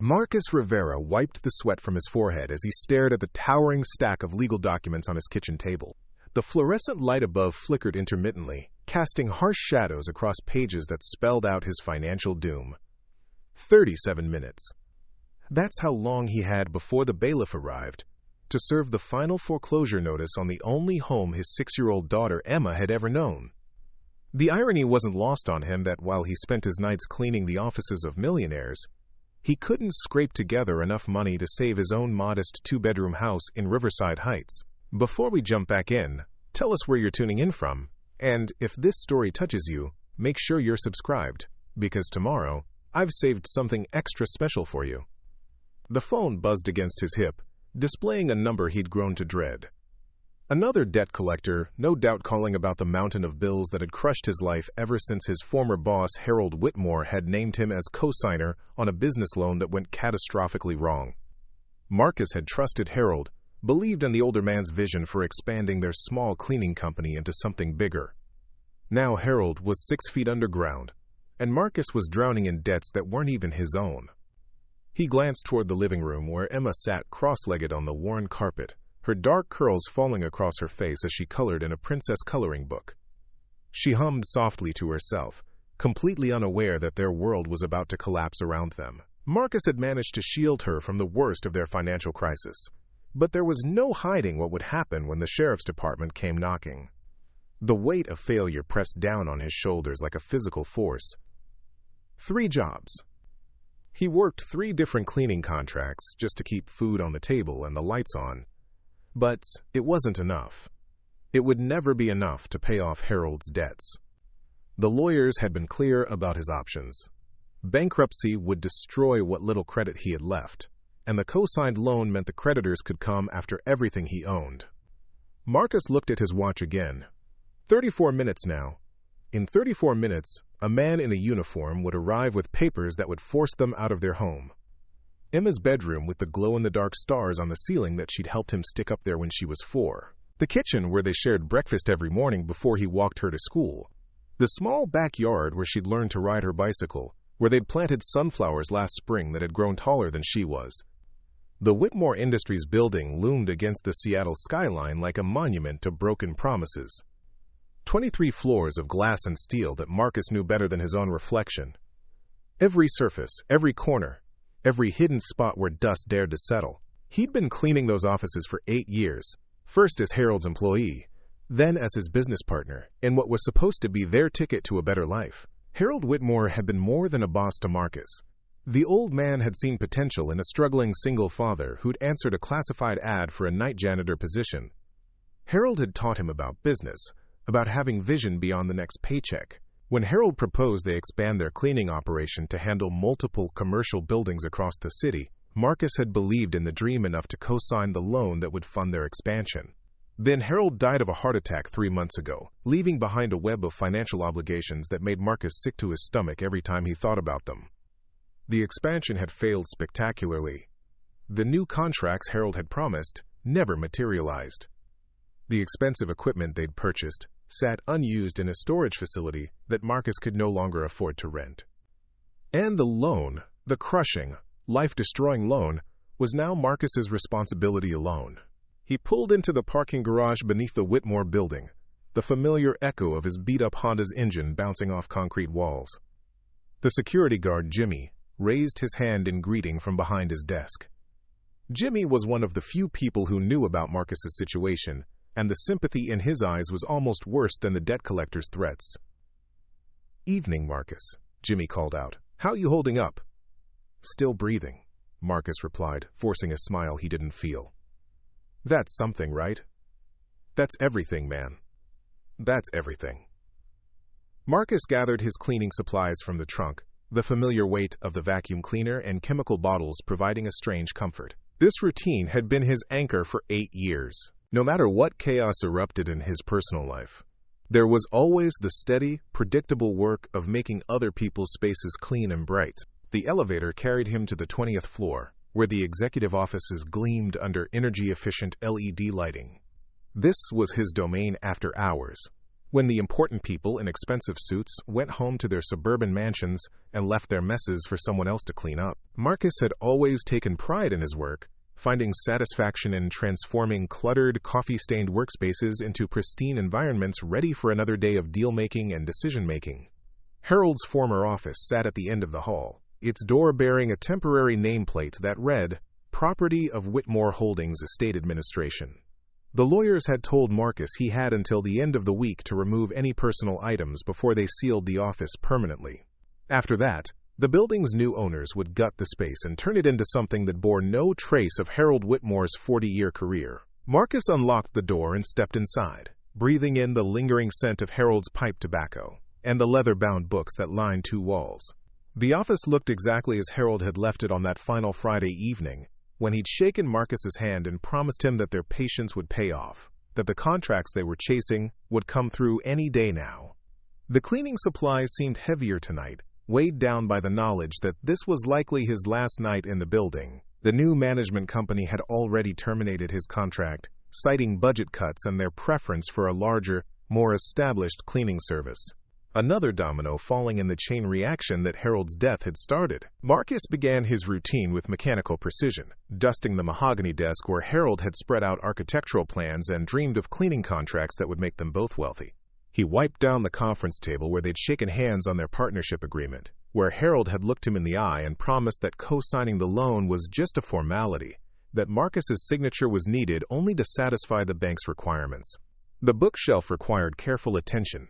Marcus Rivera wiped the sweat from his forehead as he stared at the towering stack of legal documents on his kitchen table. The fluorescent light above flickered intermittently, casting harsh shadows across pages that spelled out his financial doom. 37 minutes. That's how long he had before the bailiff arrived to serve the final foreclosure notice on the only home his 6-year-old daughter Emma had ever known. The irony wasn't lost on him that while he spent his nights cleaning the offices of millionaires, he couldn't scrape together enough money to save his own modest 2-bedroom house in Riverside Heights. Before we jump back in, tell us where you're tuning in from, and if this story touches you, make sure you're subscribed, because tomorrow, I've saved something extra special for you. The phone buzzed against his hip, displaying a number he'd grown to dread. Another debt collector, no doubt calling about the mountain of bills that had crushed his life ever since his former boss, Harold Whitmore, had named him as co-signer on a business loan that went catastrophically wrong. Marcus had trusted Harold, believed in the older man's vision for expanding their small cleaning company into something bigger. Now Harold was 6 feet underground, and Marcus was drowning in debts that weren't even his own. He glanced toward the living room where Emma sat cross-legged on the worn carpet, her dark curls falling across her face as she colored in a princess coloring book. She hummed softly to herself, completely unaware that their world was about to collapse around them. Marcus had managed to shield her from the worst of their financial crisis, but there was no hiding what would happen when the sheriff's department came knocking. The weight of failure pressed down on his shoulders like a physical force. 3 jobs. He worked 3 different cleaning contracts just to keep food on the table and the lights on. But it wasn't enough. It would never be enough to pay off Harold's debts. The lawyers had been clear about his options. Bankruptcy would destroy what little credit he had left, and the co-signed loan meant the creditors could come after everything he owned. Marcus looked at his watch again. 34 minutes now. In 34 minutes, a man in a uniform would arrive with papers that would force them out of their home. Emma's bedroom with the glow-in-the-dark stars on the ceiling that she'd helped him stick up there when she was 4. The kitchen where they shared breakfast every morning before he walked her to school. The small backyard where she'd learned to ride her bicycle, where they'd planted sunflowers last spring that had grown taller than she was. The Whitmore Industries building loomed against the Seattle skyline like a monument to broken promises. 23 floors of glass and steel that Marcus knew better than his own reflection. Every surface, every corner, every hidden spot where dust dared to settle. He'd been cleaning those offices for 8 years, first as Harold's employee, then as his business partner, in what was supposed to be their ticket to a better life. Harold Whitmore had been more than a boss to Marcus. The old man had seen potential in a struggling single father who'd answered a classified ad for a night janitor position. Harold had taught him about business, about having vision beyond the next paycheck. When Harold proposed they expand their cleaning operation to handle multiple commercial buildings across the city, Marcus had believed in the dream enough to co-sign the loan that would fund their expansion. Then Harold died of a heart attack 3 months ago, leaving behind a web of financial obligations that made Marcus sick to his stomach every time he thought about them. The expansion had failed spectacularly. The new contracts Harold had promised never materialized. The expensive equipment they'd purchased sat unused in a storage facility that Marcus could no longer afford to rent. And the loan, the crushing, life-destroying loan, was now Marcus's responsibility alone. He pulled into the parking garage beneath the Whitmore building, the familiar echo of his beat-up Honda's engine bouncing off concrete walls. The security guard, Jimmy, raised his hand in greeting from behind his desk. Jimmy was one of the few people who knew about Marcus's situation, and the sympathy in his eyes was almost worse than the debt collector's threats. "Evening, Marcus," Jimmy called out. "How you holding up?" "Still breathing," Marcus replied, forcing a smile he didn't feel. "That's something, right?" "That's everything, man. That's everything." Marcus gathered his cleaning supplies from the trunk, the familiar weight of the vacuum cleaner and chemical bottles providing a strange comfort. This routine had been his anchor for 8 years. No matter what chaos erupted in his personal life, there was always the steady, predictable work of making other people's spaces clean and bright. The elevator carried him to the 20th floor, where the executive offices gleamed under energy-efficient LED lighting. This was his domain after hours, When the important people in expensive suits went home to their suburban mansions and left their messes for someone else to clean up, Marcus had always taken pride in his work, finding satisfaction in transforming cluttered, coffee-stained workspaces into pristine environments ready for another day of deal-making and decision-making. Harold's former office sat at the end of the hall, its door bearing a temporary nameplate that read, "Property of Whitmore Holdings Estate Administration." The lawyers had told Marcus he had until the end of the week to remove any personal items before they sealed the office permanently. After that, the building's new owners would gut the space and turn it into something that bore no trace of Harold Whitmore's 40-year career. Marcus unlocked the door and stepped inside, breathing in the lingering scent of Harold's pipe tobacco and the leather-bound books that lined two walls. The office looked exactly as Harold had left it on that final Friday evening, when he'd shaken Marcus's hand and promised him that their patience would pay off, that the contracts they were chasing would come through any day now. The cleaning supplies seemed heavier tonight, weighed down by the knowledge that this was likely his last night in the building. The new management company had already terminated his contract, citing budget cuts and their preference for a larger, more established cleaning service. Another domino falling in the chain reaction that Harold's death had started. Marcus began his routine with mechanical precision, dusting the mahogany desk where Harold had spread out architectural plans and dreamed of cleaning contracts that would make them both wealthy. He wiped down the conference table where they'd shaken hands on their partnership agreement, where Harold had looked him in the eye and promised that co-signing the loan was just a formality, that Marcus's signature was needed only to satisfy the bank's requirements. The bookshelf required careful attention.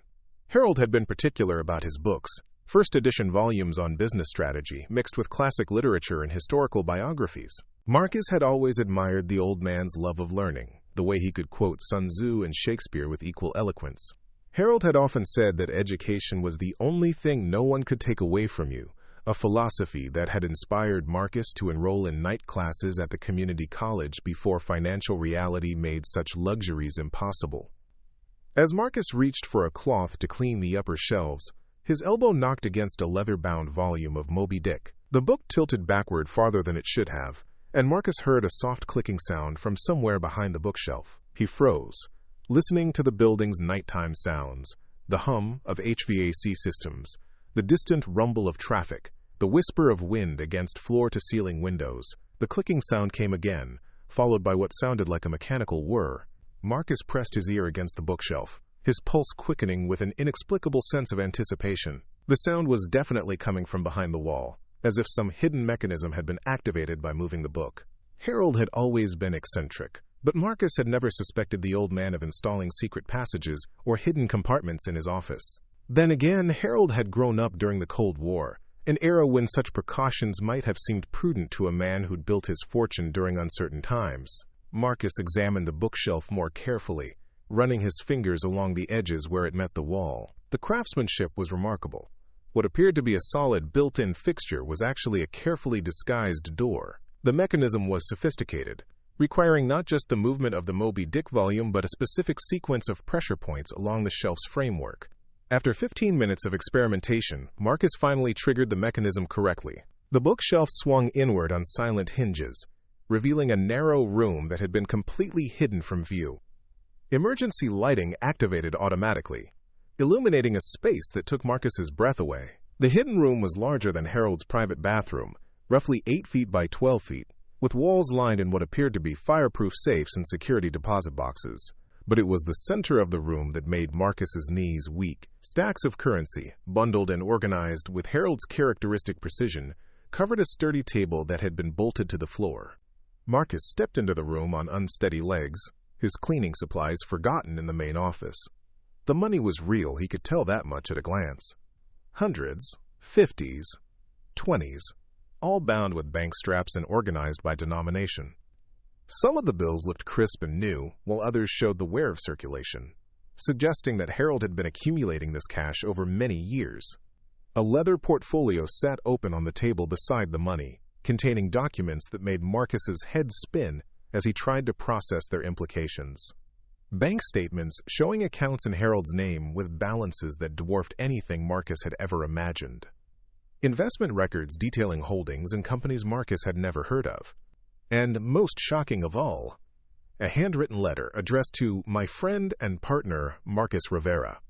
Harold had been particular about his books, first-edition volumes on business strategy mixed with classic literature and historical biographies. Marcus had always admired the old man's love of learning, the way he could quote Sun Tzu and Shakespeare with equal eloquence. Harold had often said that education was the only thing no one could take away from you, a philosophy that had inspired Marcus to enroll in night classes at the community college before financial reality made such luxuries impossible. As Marcus reached for a cloth to clean the upper shelves, his elbow knocked against a leather-bound volume of Moby Dick. The book tilted backward farther than it should have, and Marcus heard a soft clicking sound from somewhere behind the bookshelf. He froze, listening to the building's nighttime sounds, the hum of HVAC systems, the distant rumble of traffic, the whisper of wind against floor-to-ceiling windows. The clicking sound came again, followed by what sounded like a mechanical whir. Marcus pressed his ear against the bookshelf, his pulse quickening with an inexplicable sense of anticipation. The sound was definitely coming from behind the wall, as if some hidden mechanism had been activated by moving the book. Harold had always been eccentric, but Marcus had never suspected the old man of installing secret passages or hidden compartments in his office. Then again, Harold had grown up during the Cold War, an era when such precautions might have seemed prudent to a man who'd built his fortune during uncertain times. Marcus examined the bookshelf more carefully, running his fingers along the edges where it met the wall. The craftsmanship was remarkable. What appeared to be a solid built-in fixture was actually a carefully disguised door. The mechanism was sophisticated, requiring not just the movement of the Moby Dick volume but a specific sequence of pressure points along the shelf's framework. After 15 minutes of experimentation, Marcus finally triggered the mechanism correctly. The bookshelf swung inward on silent hinges, revealing a narrow room that had been completely hidden from view. Emergency lighting activated automatically, illuminating a space that took Marcus's breath away. The hidden room was larger than Harold's private bathroom, roughly 8 feet by 12 feet, with walls lined in what appeared to be fireproof safes and security deposit boxes. But it was the center of the room that made Marcus's knees weak. Stacks of currency, bundled and organized with Harold's characteristic precision, covered a sturdy table that had been bolted to the floor. Marcus stepped into the room on unsteady legs, his cleaning supplies forgotten in the main office. The money was real, he could tell that much at a glance. Hundreds, 50s, 20s, all bound with bank straps and organized by denomination. Some of the bills looked crisp and new, while others showed the wear of circulation, suggesting that Harold had been accumulating this cash over many years. A leather portfolio sat open on the table beside the money, containing documents that made Marcus's head spin as he tried to process their implications. Bank statements showing accounts in Harold's name with balances that dwarfed anything Marcus had ever imagined. Investment records detailing holdings in companies Marcus had never heard of. And most shocking of all, a handwritten letter addressed to my friend and partner Marcus Rivera.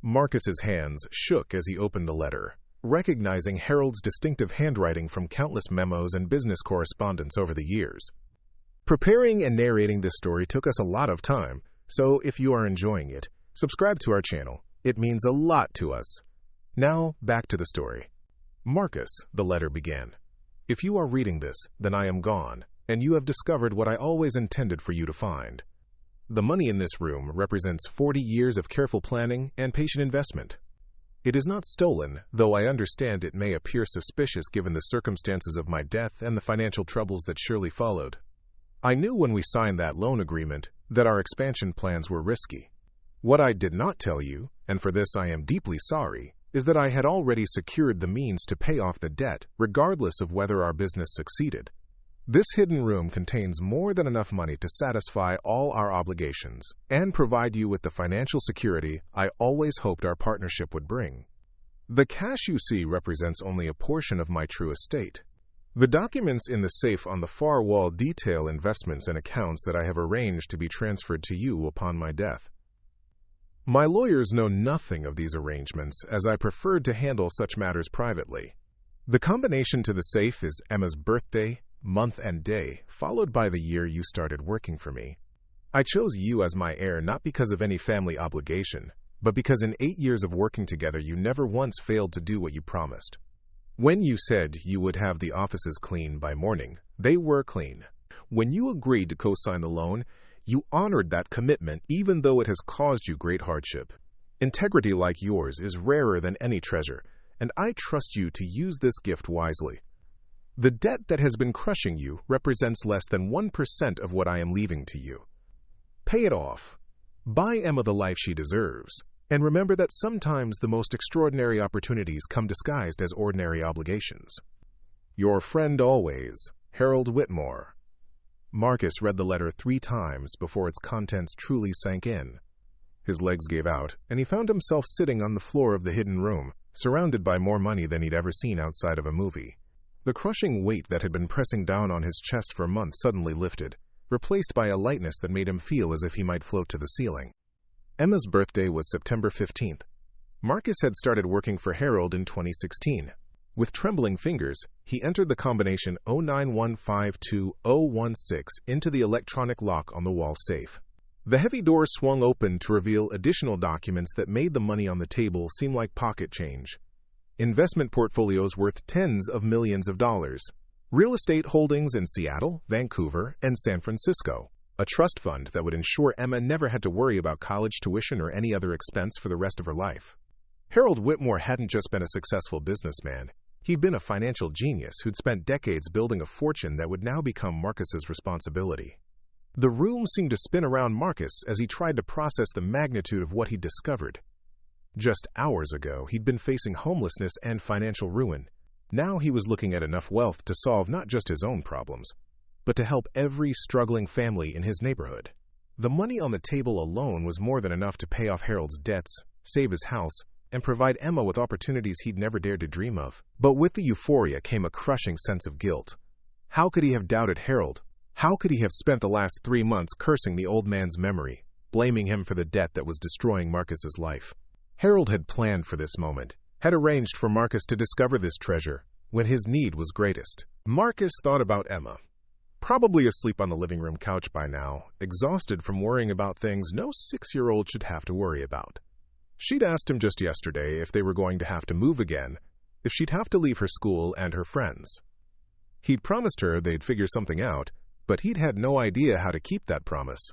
Marcus's hands shook as he opened the letter, recognizing Harold's distinctive handwriting from countless memos and business correspondence over the years. Preparing and narrating this story took us a lot of time, so if you are enjoying it, subscribe to our channel. It means a lot to us. Now, back to the story. Marcus, the letter began. If you are reading this, then I am gone, and you have discovered what I always intended for you to find. The money in this room represents 40 years of careful planning and patient investment. It is not stolen, though I understand it may appear suspicious given the circumstances of my death and the financial troubles that surely followed. I knew when we signed that loan agreement that our expansion plans were risky. What I did not tell you, and for this I am deeply sorry, is that I had already secured the means to pay off the debt regardless of whether our business succeeded. This hidden room contains more than enough money to satisfy all our obligations and provide you with the financial security I always hoped our partnership would bring. The cash you see represents only a portion of my true estate. The documents in the safe on the far wall detail investments and accounts that I have arranged to be transferred to you upon my death. My lawyers know nothing of these arrangements, as I preferred to handle such matters privately. The combination to the safe is Emma's birthday, month and day, followed by the year you started working for me. I chose you as my heir not because of any family obligation, but because in 8 years of working together you never once failed to do what you promised. When you said you would have the offices clean by morning, they were clean. When you agreed to co-sign the loan, you honored that commitment even though it has caused you great hardship. Integrity like yours is rarer than any treasure, and I trust you to use this gift wisely. The debt that has been crushing you represents less than 1% of what I am leaving to you. Pay it off. Buy Emma the life she deserves, and remember that sometimes the most extraordinary opportunities come disguised as ordinary obligations. Your friend always, Harold Whitmore. Marcus read the letter 3 times before its contents truly sank in. His legs gave out, and he found himself sitting on the floor of the hidden room, surrounded by more money than he'd ever seen outside of a movie. The crushing weight that had been pressing down on his chest for months suddenly lifted, replaced by a lightness that made him feel as if he might float to the ceiling. Emma's birthday was September 15th. Marcus had started working for Harold in 2016. With trembling fingers, he entered the combination 09152-016 into the electronic lock on the wall safe. The heavy door swung open to reveal additional documents that made the money on the table seem like pocket change. Investment portfolios worth tens of millions of dollars. Real estate holdings in Seattle, Vancouver, and San Francisco. A trust fund that would ensure Emma never had to worry about college tuition or any other expense for the rest of her life. Harold Whitmore hadn't just been a successful businessman. He'd been a financial genius who'd spent decades building a fortune that would now become Marcus's responsibility. The room seemed to spin around Marcus as he tried to process the magnitude of what he'd discovered. Just hours ago, he'd been facing homelessness and financial ruin. Now he was looking at enough wealth to solve not just his own problems, but to help every struggling family in his neighborhood. The money on the table alone was more than enough to pay off Harold's debts, save his house, and provide Emma with opportunities he'd never dared to dream of. But with the euphoria came a crushing sense of guilt. How could he have doubted Harold? How could he have spent the last 3 months cursing the old man's memory, blaming him for the debt that was destroying Marcus's life? Harold had planned for this moment, had arranged for Marcus to discover this treasure when his need was greatest. Marcus thought about Emma. Probably asleep on the living room couch by now, exhausted from worrying about things no 6-year-old should have to worry about. She'd asked him just yesterday if they were going to have to move again, if she'd have to leave her school and her friends. He'd promised her they'd figure something out, but he'd had no idea how to keep that promise.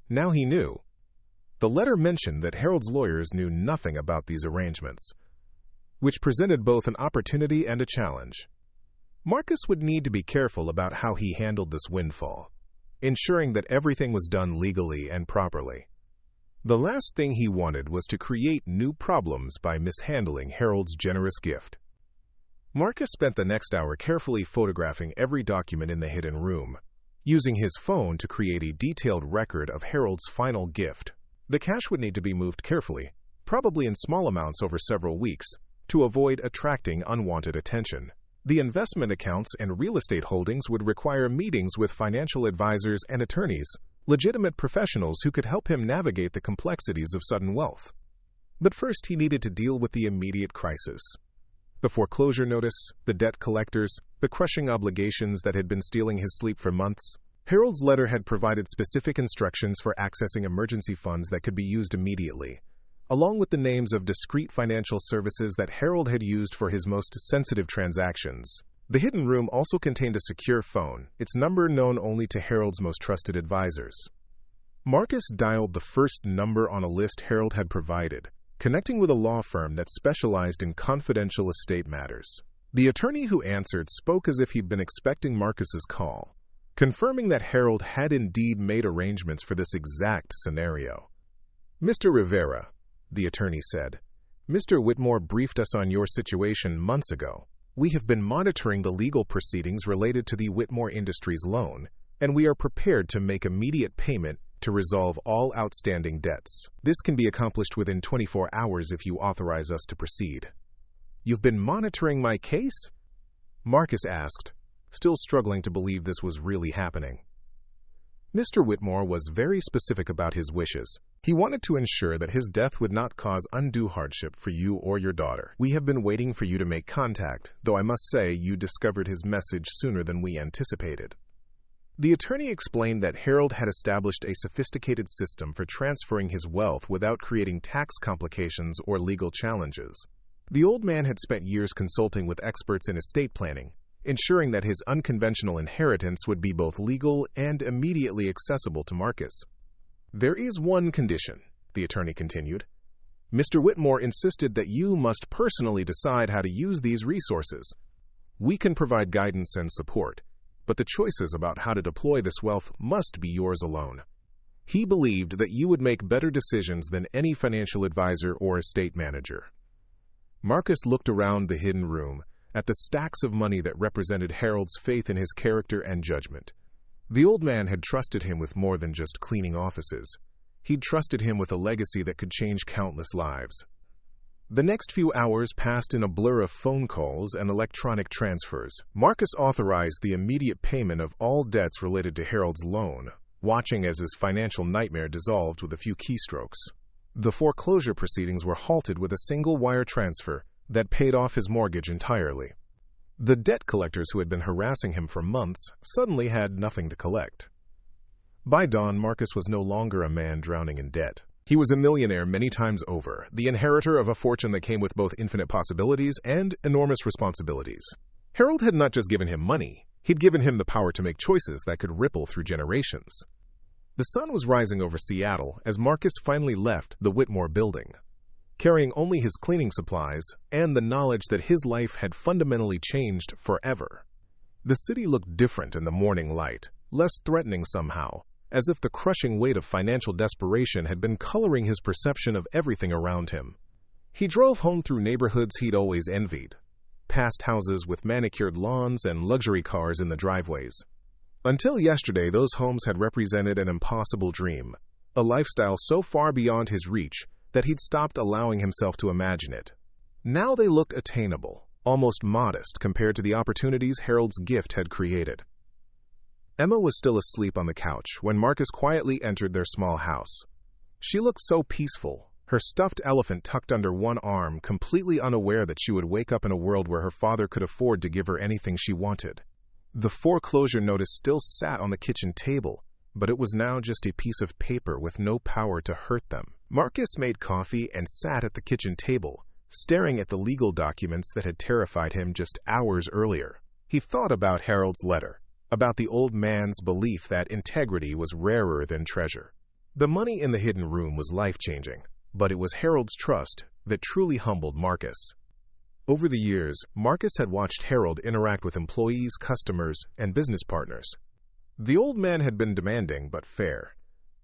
Now he knew. The letter mentioned that Harold's lawyers knew nothing about these arrangements, which presented both an opportunity and a challenge. Marcus would need to be careful about how he handled this windfall, ensuring that everything was done legally and properly. The last thing he wanted was to create new problems by mishandling Harold's generous gift. Marcus spent the next hour carefully photographing every document in the hidden room, using his phone to create a detailed record of Harold's final gift. The cash would need to be moved carefully, probably in small amounts over several weeks, to avoid attracting unwanted attention. The investment accounts and real estate holdings would require meetings with financial advisors and attorneys, legitimate professionals who could help him navigate the complexities of sudden wealth. But first he needed to deal with the immediate crisis. The foreclosure notice, the debt collectors, the crushing obligations that had been stealing his sleep for months. Harold's letter had provided specific instructions for accessing emergency funds that could be used immediately, along with the names of discrete financial services that Harold had used for his most sensitive transactions. The hidden room also contained a secure phone, its number known only to Harold's most trusted advisors. Marcus dialed the first number on a list Harold had provided, connecting with a law firm that specialized in confidential estate matters. The attorney who answered spoke as if he'd been expecting Marcus's call, confirming that Harold had indeed made arrangements for this exact scenario. "Mr. Rivera," the attorney said, "Mr. Whitmore briefed us on your situation months ago. We have been monitoring the legal proceedings related to the Whitmore Industries loan, and we are prepared to make immediate payment to resolve all outstanding debts. This can be accomplished within 24 hours if you authorize us to proceed." "You've been monitoring my case?" Marcus asked, still struggling to believe this was really happening. Mr. Whitmore was very specific about his wishes. He wanted to ensure that his death would not cause undue hardship for you or your daughter. "We have been waiting for you to make contact, though I must say you discovered his message sooner than we anticipated." The attorney explained that Harold had established a sophisticated system for transferring his wealth without creating tax complications or legal challenges. The old man had spent years consulting with experts in estate planning, ensuring that his unconventional inheritance would be both legal and immediately accessible to Marcus. "There is one condition," the attorney continued. "Mr. Whitmore insisted that you must personally decide how to use these resources. We can provide guidance and support, but the choices about how to deploy this wealth must be yours alone. He believed that you would make better decisions than any financial advisor or estate manager." Marcus looked around the hidden room, at the stacks of money that represented Harold's faith in his character and judgment. The old man had trusted him with more than just cleaning offices. He'd trusted him with a legacy that could change countless lives. The next few hours passed in a blur of phone calls and electronic transfers. Marcus authorized the immediate payment of all debts related to Harold's loan, watching as his financial nightmare dissolved with a few keystrokes. The foreclosure proceedings were halted with a single wire transfer that paid off his mortgage entirely. The debt collectors who had been harassing him for months suddenly had nothing to collect. By dawn, Marcus was no longer a man drowning in debt. He was a millionaire many times over, the inheritor of a fortune that came with both infinite possibilities and enormous responsibilities. Harold had not just given him money, he'd given him the power to make choices that could ripple through generations. The sun was rising over Seattle as Marcus finally left the Whitmore building, carrying only his cleaning supplies and the knowledge that his life had fundamentally changed forever. The city looked different in the morning light, less threatening somehow, as if the crushing weight of financial desperation had been coloring his perception of everything around him. He drove home through neighborhoods he'd always envied, past houses with manicured lawns and luxury cars in the driveways. Until yesterday, those homes had represented an impossible dream, a lifestyle so far beyond his reach that he'd stopped allowing himself to imagine it. Now they looked attainable, almost modest compared to the opportunities Harold's gift had created. Emma was still asleep on the couch when Marcus quietly entered their small house. She looked so peaceful, her stuffed elephant tucked under one arm, completely unaware that she would wake up in a world where her father could afford to give her anything she wanted. The foreclosure notice still sat on the kitchen table, but it was now just a piece of paper with no power to hurt them. Marcus made coffee and sat at the kitchen table, staring at the legal documents that had terrified him just hours earlier. He thought about Harold's letter, about the old man's belief that integrity was rarer than treasure. The money in the hidden room was life-changing, but it was Harold's trust that truly humbled Marcus. Over the years, Marcus had watched Harold interact with employees, customers, and business partners. The old man had been demanding but fair,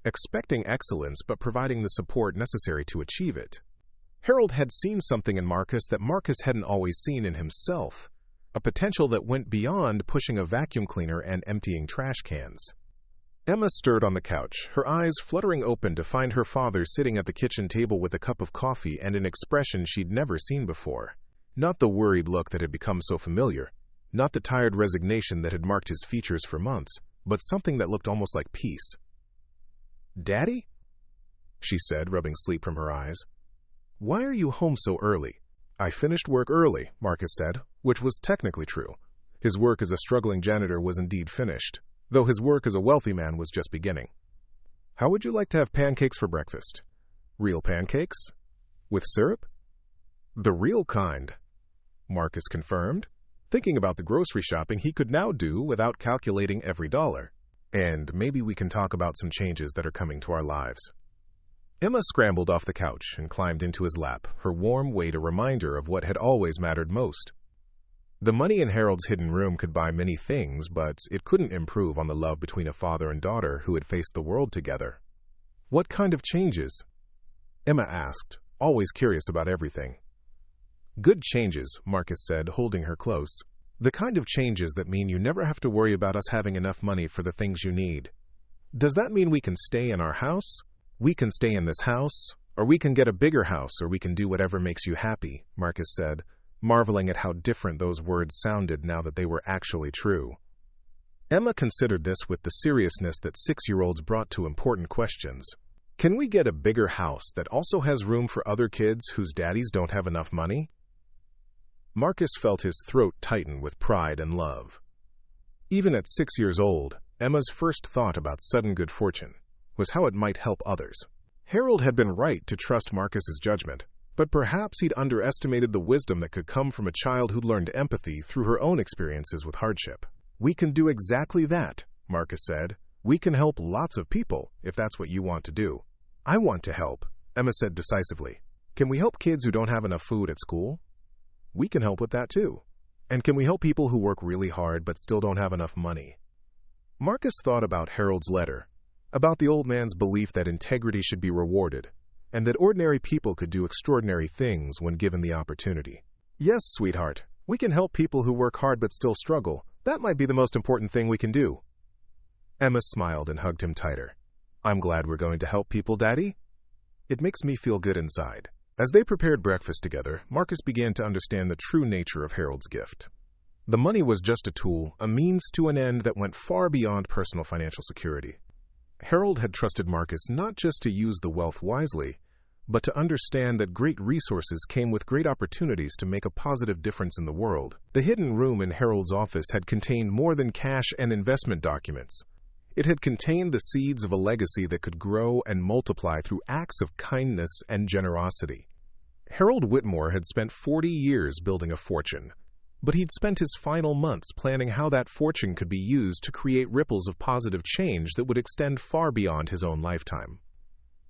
expecting excellence but providing the support necessary to achieve it. Harold had seen something in Marcus that Marcus hadn't always seen in himself, a potential that went beyond pushing a vacuum cleaner and emptying trash cans. Emma stirred on the couch, her eyes fluttering open to find her father sitting at the kitchen table with a cup of coffee and an expression she'd never seen before. Not the worried look that had become so familiar, not the tired resignation that had marked his features for months, but something that looked almost like peace. "Daddy?" she said, rubbing sleep from her eyes. "Why are you home so early?" "I finished work early," Marcus said, which was technically true. His work as a struggling janitor was indeed finished, though his work as a wealthy man was just beginning. "How would you like to have pancakes for breakfast?" "Real pancakes? With syrup?" "The real kind," Marcus confirmed, thinking about the grocery shopping he could now do without calculating every dollar. "And maybe we can talk about some changes that are coming to our lives." Emma scrambled off the couch and climbed into his lap, her warm weight a reminder of what had always mattered most. The money in Harold's hidden room could buy many things, but it couldn't improve on the love between a father and daughter who had faced the world together. "What kind of changes?" Emma asked, always curious about everything. "Good changes," Marcus said, holding her close. "The kind of changes that mean you never have to worry about us having enough money for the things you need." "Does that mean we can stay in our house?" "We can stay in this house, or we can get a bigger house, or we can do whatever makes you happy," Marcus said, marveling at how different those words sounded now that they were actually true. Emma considered this with the seriousness that 6-year-olds brought to important questions. "Can we get a bigger house that also has room for other kids whose daddies don't have enough money?" Marcus felt his throat tighten with pride and love. Even at 6 years old, Emma's first thought about sudden good fortune was how it might help others. Harold had been right to trust Marcus's judgment, but perhaps he'd underestimated the wisdom that could come from a child who'd learned empathy through her own experiences with hardship. "We can do exactly that," Marcus said. "We can help lots of people, if that's what you want to do." "I want to help," Emma said decisively. "Can we help kids who don't have enough food at school?" "We can help with that too." "And can we help people who work really hard but still don't have enough money?" Marcus thought about Harold's letter, about the old man's belief that integrity should be rewarded, and that ordinary people could do extraordinary things when given the opportunity. "Yes, sweetheart, we can help people who work hard but still struggle. That might be the most important thing we can do." Emma smiled and hugged him tighter. "I'm glad we're going to help people, Daddy. It makes me feel good inside." As they prepared breakfast together, Marcus began to understand the true nature of Harold's gift. The money was just a tool, a means to an end that went far beyond personal financial security. Harold had trusted Marcus not just to use the wealth wisely, but to understand that great resources came with great opportunities to make a positive difference in the world. The hidden room in Harold's office had contained more than cash and investment documents. It had contained the seeds of a legacy that could grow and multiply through acts of kindness and generosity. Harold Whitmore had spent 40 years building a fortune, but he'd spent his final months planning how that fortune could be used to create ripples of positive change that would extend far beyond his own lifetime.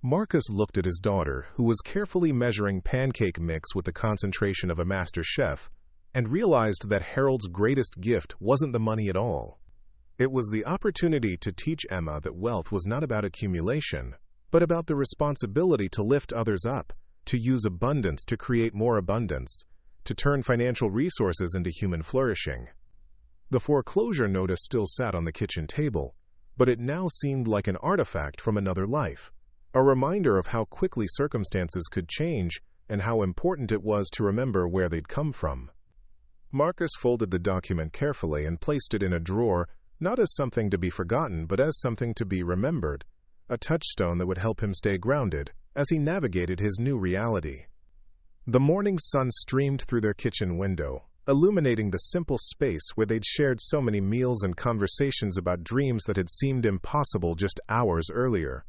Marcus looked at his daughter, who was carefully measuring pancake mix with the concentration of a master chef, and realized that Harold's greatest gift wasn't the money at all. It was the opportunity to teach Emma that wealth was not about accumulation, but about the responsibility to lift others up, to use abundance to create more abundance, to turn financial resources into human flourishing. The foreclosure notice still sat on the kitchen table, but it now seemed like an artifact from another life, a reminder of how quickly circumstances could change and how important it was to remember where they'd come from. Marcus folded the document carefully and placed it in a drawer, not as something to be forgotten, but as something to be remembered, a touchstone that would help him stay grounded as he navigated his new reality. The morning sun streamed through their kitchen window, illuminating the simple space where they'd shared so many meals and conversations about dreams that had seemed impossible just hours earlier.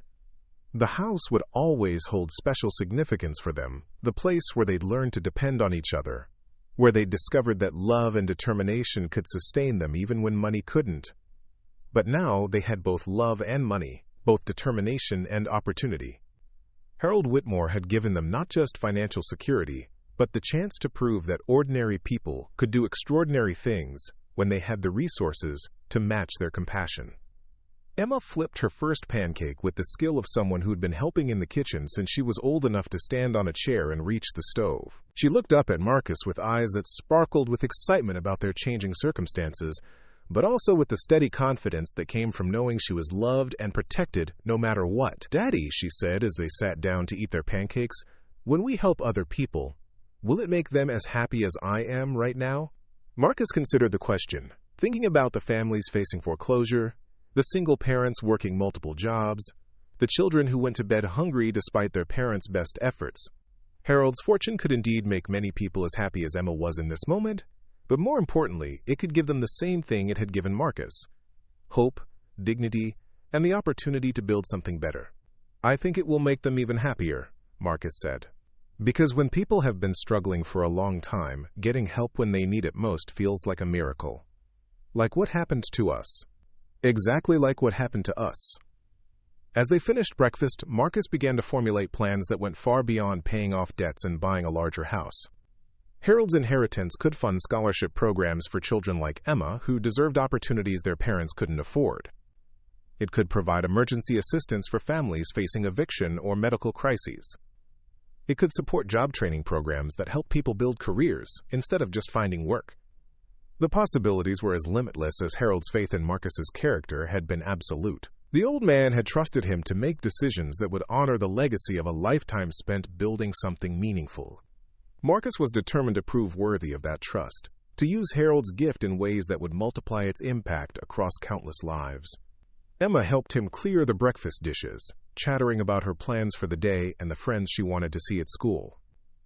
The house would always hold special significance for them, the place where they'd learned to depend on each other, where they'd discovered that love and determination could sustain them even when money couldn't. But now they had both love and money, both determination and opportunity. Harold Whitmore had given them not just financial security, but the chance to prove that ordinary people could do extraordinary things when they had the resources to match their compassion. Emma flipped her first pancake with the skill of someone who'd been helping in the kitchen since she was old enough to stand on a chair and reach the stove. She looked up at Marcus with eyes that sparkled with excitement about their changing circumstances, but also with the steady confidence that came from knowing she was loved and protected no matter what. "Daddy," she said as they sat down to eat their pancakes, "when we help other people, will it make them as happy as I am right now?" Marcus considered the question, thinking about the families facing foreclosure, the single parents working multiple jobs, the children who went to bed hungry despite their parents' best efforts. Harold's fortune could indeed make many people as happy as Emma was in this moment, but more importantly, it could give them the same thing it had given Marcus: hope, dignity, and the opportunity to build something better. "I think it will make them even happier," Marcus said. "Because when people have been struggling for a long time, getting help when they need it most feels like a miracle. Like what happened to us. Exactly like what happened to us." As they finished breakfast, Marcus began to formulate plans that went far beyond paying off debts and buying a larger house. Harold's inheritance could fund scholarship programs for children like Emma, who deserved opportunities their parents couldn't afford. It could provide emergency assistance for families facing eviction or medical crises. It could support job training programs that help people build careers instead of just finding work. The possibilities were as limitless as Harold's faith in Marcus's character had been absolute. The old man had trusted him to make decisions that would honor the legacy of a lifetime spent building something meaningful. Marcus was determined to prove worthy of that trust, to use Harold's gift in ways that would multiply its impact across countless lives. Emma helped him clear the breakfast dishes, chattering about her plans for the day and the friends she wanted to see at school.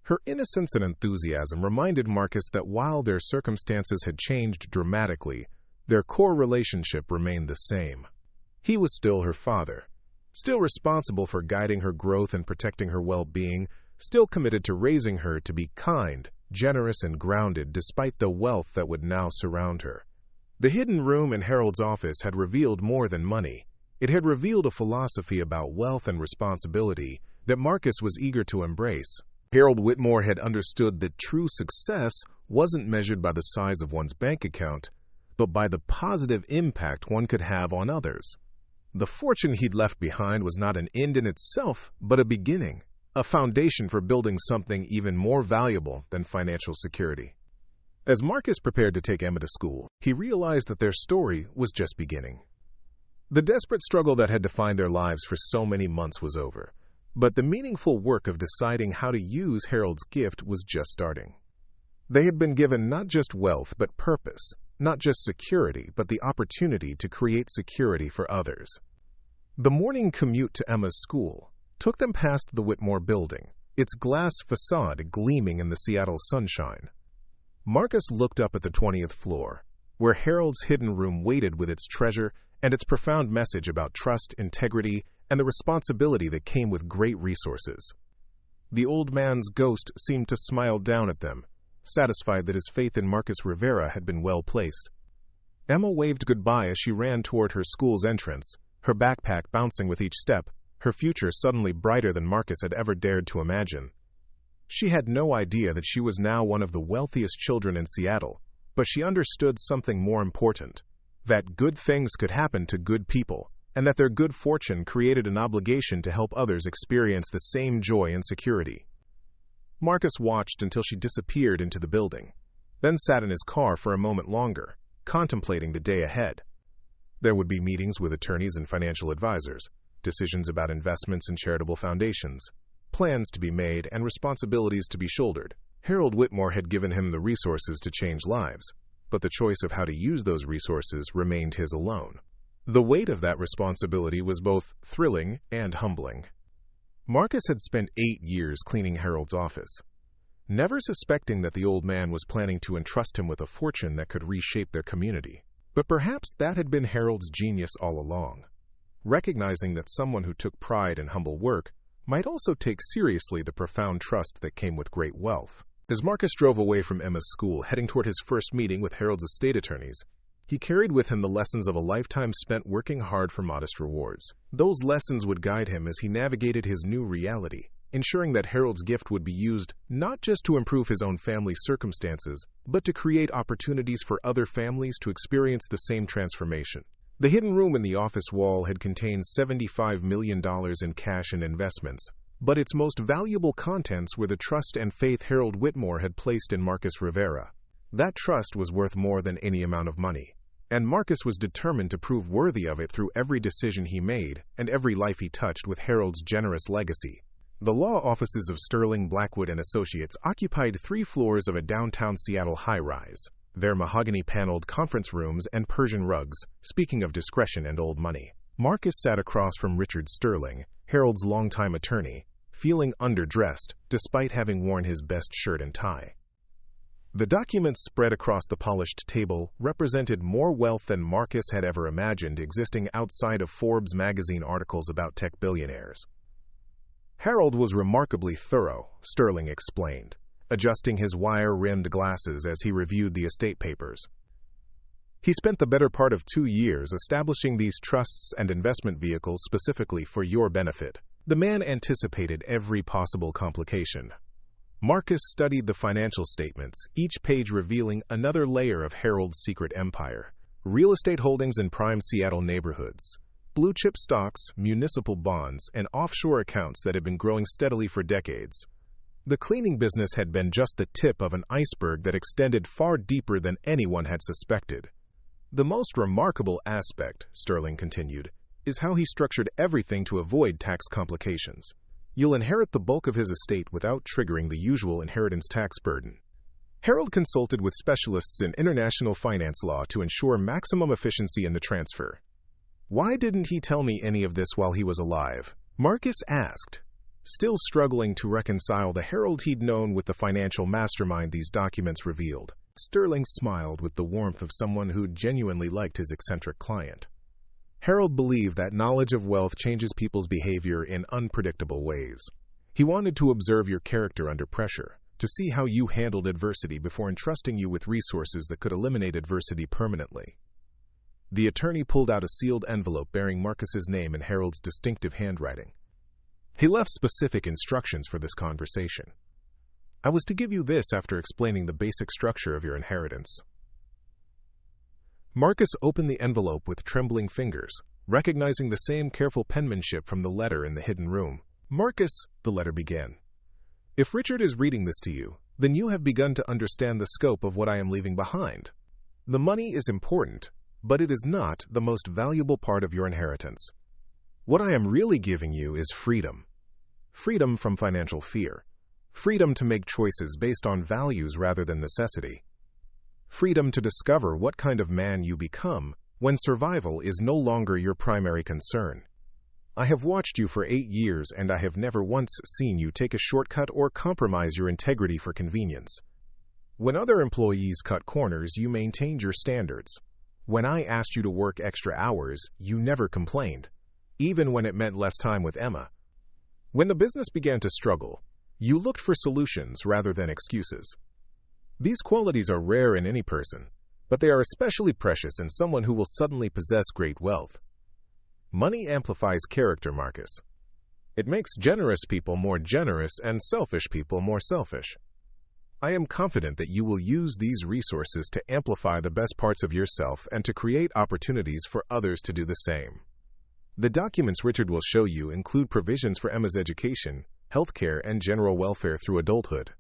Her innocence and enthusiasm reminded Marcus that while their circumstances had changed dramatically, their core relationship remained the same. He was still her father, still responsible for guiding her growth and protecting her well-being, still committed to raising her to be kind, generous, and grounded despite the wealth that would now surround her. The hidden room in Harold's office had revealed more than money. It had revealed a philosophy about wealth and responsibility that Marcus was eager to embrace. Harold Whitmore had understood that true success wasn't measured by the size of one's bank account, but by the positive impact one could have on others. The fortune he'd left behind was not an end in itself, but a beginning, a foundation for building something even more valuable than financial security. As Marcus prepared to take Emma to school, he realized that their story was just beginning. The desperate struggle that had defined their lives for so many months was over, but the meaningful work of deciding how to use Harold's gift was just starting. They had been given not just wealth, but purpose, not just security, but the opportunity to create security for others. The morning commute to Emma's school took them past the Whitmore building, its glass facade gleaming in the Seattle sunshine. Marcus looked up at the 20th floor, where Harold's hidden room waited with its treasure and its profound message about trust, integrity, and the responsibility that came with great resources. The old man's ghost seemed to smile down at them, satisfied that his faith in Marcus Rivera had been well placed. Emma waved goodbye as she ran toward her school's entrance, her backpack bouncing with each step, her future suddenly brighter than Marcus had ever dared to imagine. She had no idea that she was now one of the wealthiest children in Seattle, but she understood something more important, that good things could happen to good people, and that their good fortune created an obligation to help others experience the same joy and security. Marcus watched until she disappeared into the building, then sat in his car for a moment longer, contemplating the day ahead. There would be meetings with attorneys and financial advisors, decisions about investments and charitable foundations, plans to be made and responsibilities to be shouldered. Harold Whitmore had given him the resources to change lives, but the choice of how to use those resources remained his alone. The weight of that responsibility was both thrilling and humbling. Marcus had spent 8 years cleaning Harold's office, never suspecting that the old man was planning to entrust him with a fortune that could reshape their community. But perhaps that had been Harold's genius all along, recognizing that someone who took pride in humble work might also take seriously the profound trust that came with great wealth. As Marcus drove away from Emma's school, heading toward his first meeting with Harold's estate attorneys, he carried with him the lessons of a lifetime spent working hard for modest rewards. Those lessons would guide him as he navigated his new reality, ensuring that Harold's gift would be used not just to improve his own family's circumstances, but to create opportunities for other families to experience the same transformation. The hidden room in the office wall had contained $75 million in cash and investments, but its most valuable contents were the trust and faith Harold Whitmore had placed in Marcus Rivera. That trust was worth more than any amount of money, and Marcus was determined to prove worthy of it through every decision he made and every life he touched with Harold's generous legacy. The law offices of Sterling, Blackwood, and Associates occupied 3 floors of a downtown Seattle high-rise, their mahogany-paneled conference rooms and Persian rugs, speaking of discretion and old money. Marcus sat across from Richard Sterling, Harold's longtime attorney, feeling underdressed despite having worn his best shirt and tie. The documents spread across the polished table represented more wealth than Marcus had ever imagined existing outside of Forbes magazine articles about tech billionaires. Harold was remarkably thorough, Sterling explained, adjusting his wire-rimmed glasses as he reviewed the estate papers. He spent the better part of 2 years establishing these trusts and investment vehicles specifically for your benefit. The man anticipated every possible complication. Marcus studied the financial statements, each page revealing another layer of Harold's secret empire. Real estate holdings in prime Seattle neighborhoods, blue-chip stocks, municipal bonds, and offshore accounts that had been growing steadily for decades. The cleaning business had been just the tip of an iceberg that extended far deeper than anyone had suspected. The most remarkable aspect, Sterling continued, is how he structured everything to avoid tax complications. You'll inherit the bulk of his estate without triggering the usual inheritance tax burden. Harold consulted with specialists in international finance law to ensure maximum efficiency in the transfer. Why didn't he tell me any of this while he was alive? Marcus asked, still struggling to reconcile the Harold he'd known with the financial mastermind these documents revealed. Sterling smiled with the warmth of someone who genuinely liked his eccentric client. Harold believed that knowledge of wealth changes people's behavior in unpredictable ways. He wanted to observe your character under pressure, to see how you handled adversity before entrusting you with resources that could eliminate adversity permanently. The attorney pulled out a sealed envelope bearing Marcus's name in Harold's distinctive handwriting. He left specific instructions for this conversation. I was to give you this after explaining the basic structure of your inheritance. Marcus opened the envelope with trembling fingers, recognizing the same careful penmanship from the letter in the hidden room. Marcus, the letter began. If Richard is reading this to you, then you have begun to understand the scope of what I am leaving behind. The money is important, but it is not the most valuable part of your inheritance. What I am really giving you is freedom. Freedom from financial fear. Freedom to make choices based on values rather than necessity. Freedom to discover what kind of man you become when survival is no longer your primary concern. I have watched you for 8 years and I have never once seen you take a shortcut or compromise your integrity for convenience. When other employees cut corners, you maintained your standards. When I asked you to work extra hours, you never complained, even when it meant less time with Emma. When the business began to struggle, you looked for solutions rather than excuses. These qualities are rare in any person, but they are especially precious in someone who will suddenly possess great wealth. Money amplifies character, Marcus. It makes generous people more generous and selfish people more selfish. I am confident that you will use these resources to amplify the best parts of yourself and to create opportunities for others to do the same. The documents Richard will show you include provisions for Emma's education, healthcare, and general welfare through adulthood.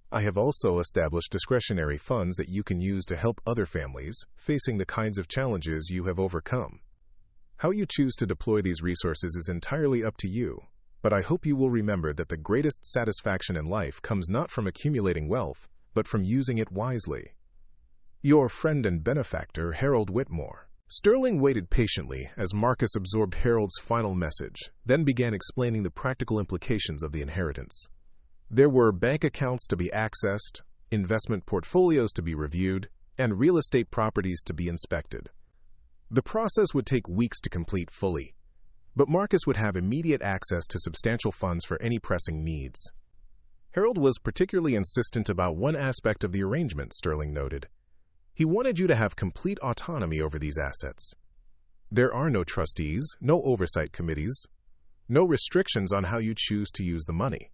I have also established discretionary funds that you can use to help other families facing the kinds of challenges you have overcome. How you choose to deploy these resources is entirely up to you, but I hope you will remember that the greatest satisfaction in life comes not from accumulating wealth, but from using it wisely. Your friend and benefactor, Harold Whitmore. Sterling waited patiently as Marcus absorbed Harold's final message, then began explaining the practical implications of the inheritance. There were bank accounts to be accessed, investment portfolios to be reviewed, and real estate properties to be inspected. The process would take weeks to complete fully, but Marcus would have immediate access to substantial funds for any pressing needs. Harold was particularly insistent about one aspect of the arrangement, Sterling noted. He wanted you to have complete autonomy over these assets. There are no trustees, no oversight committees, no restrictions on how you choose to use the money.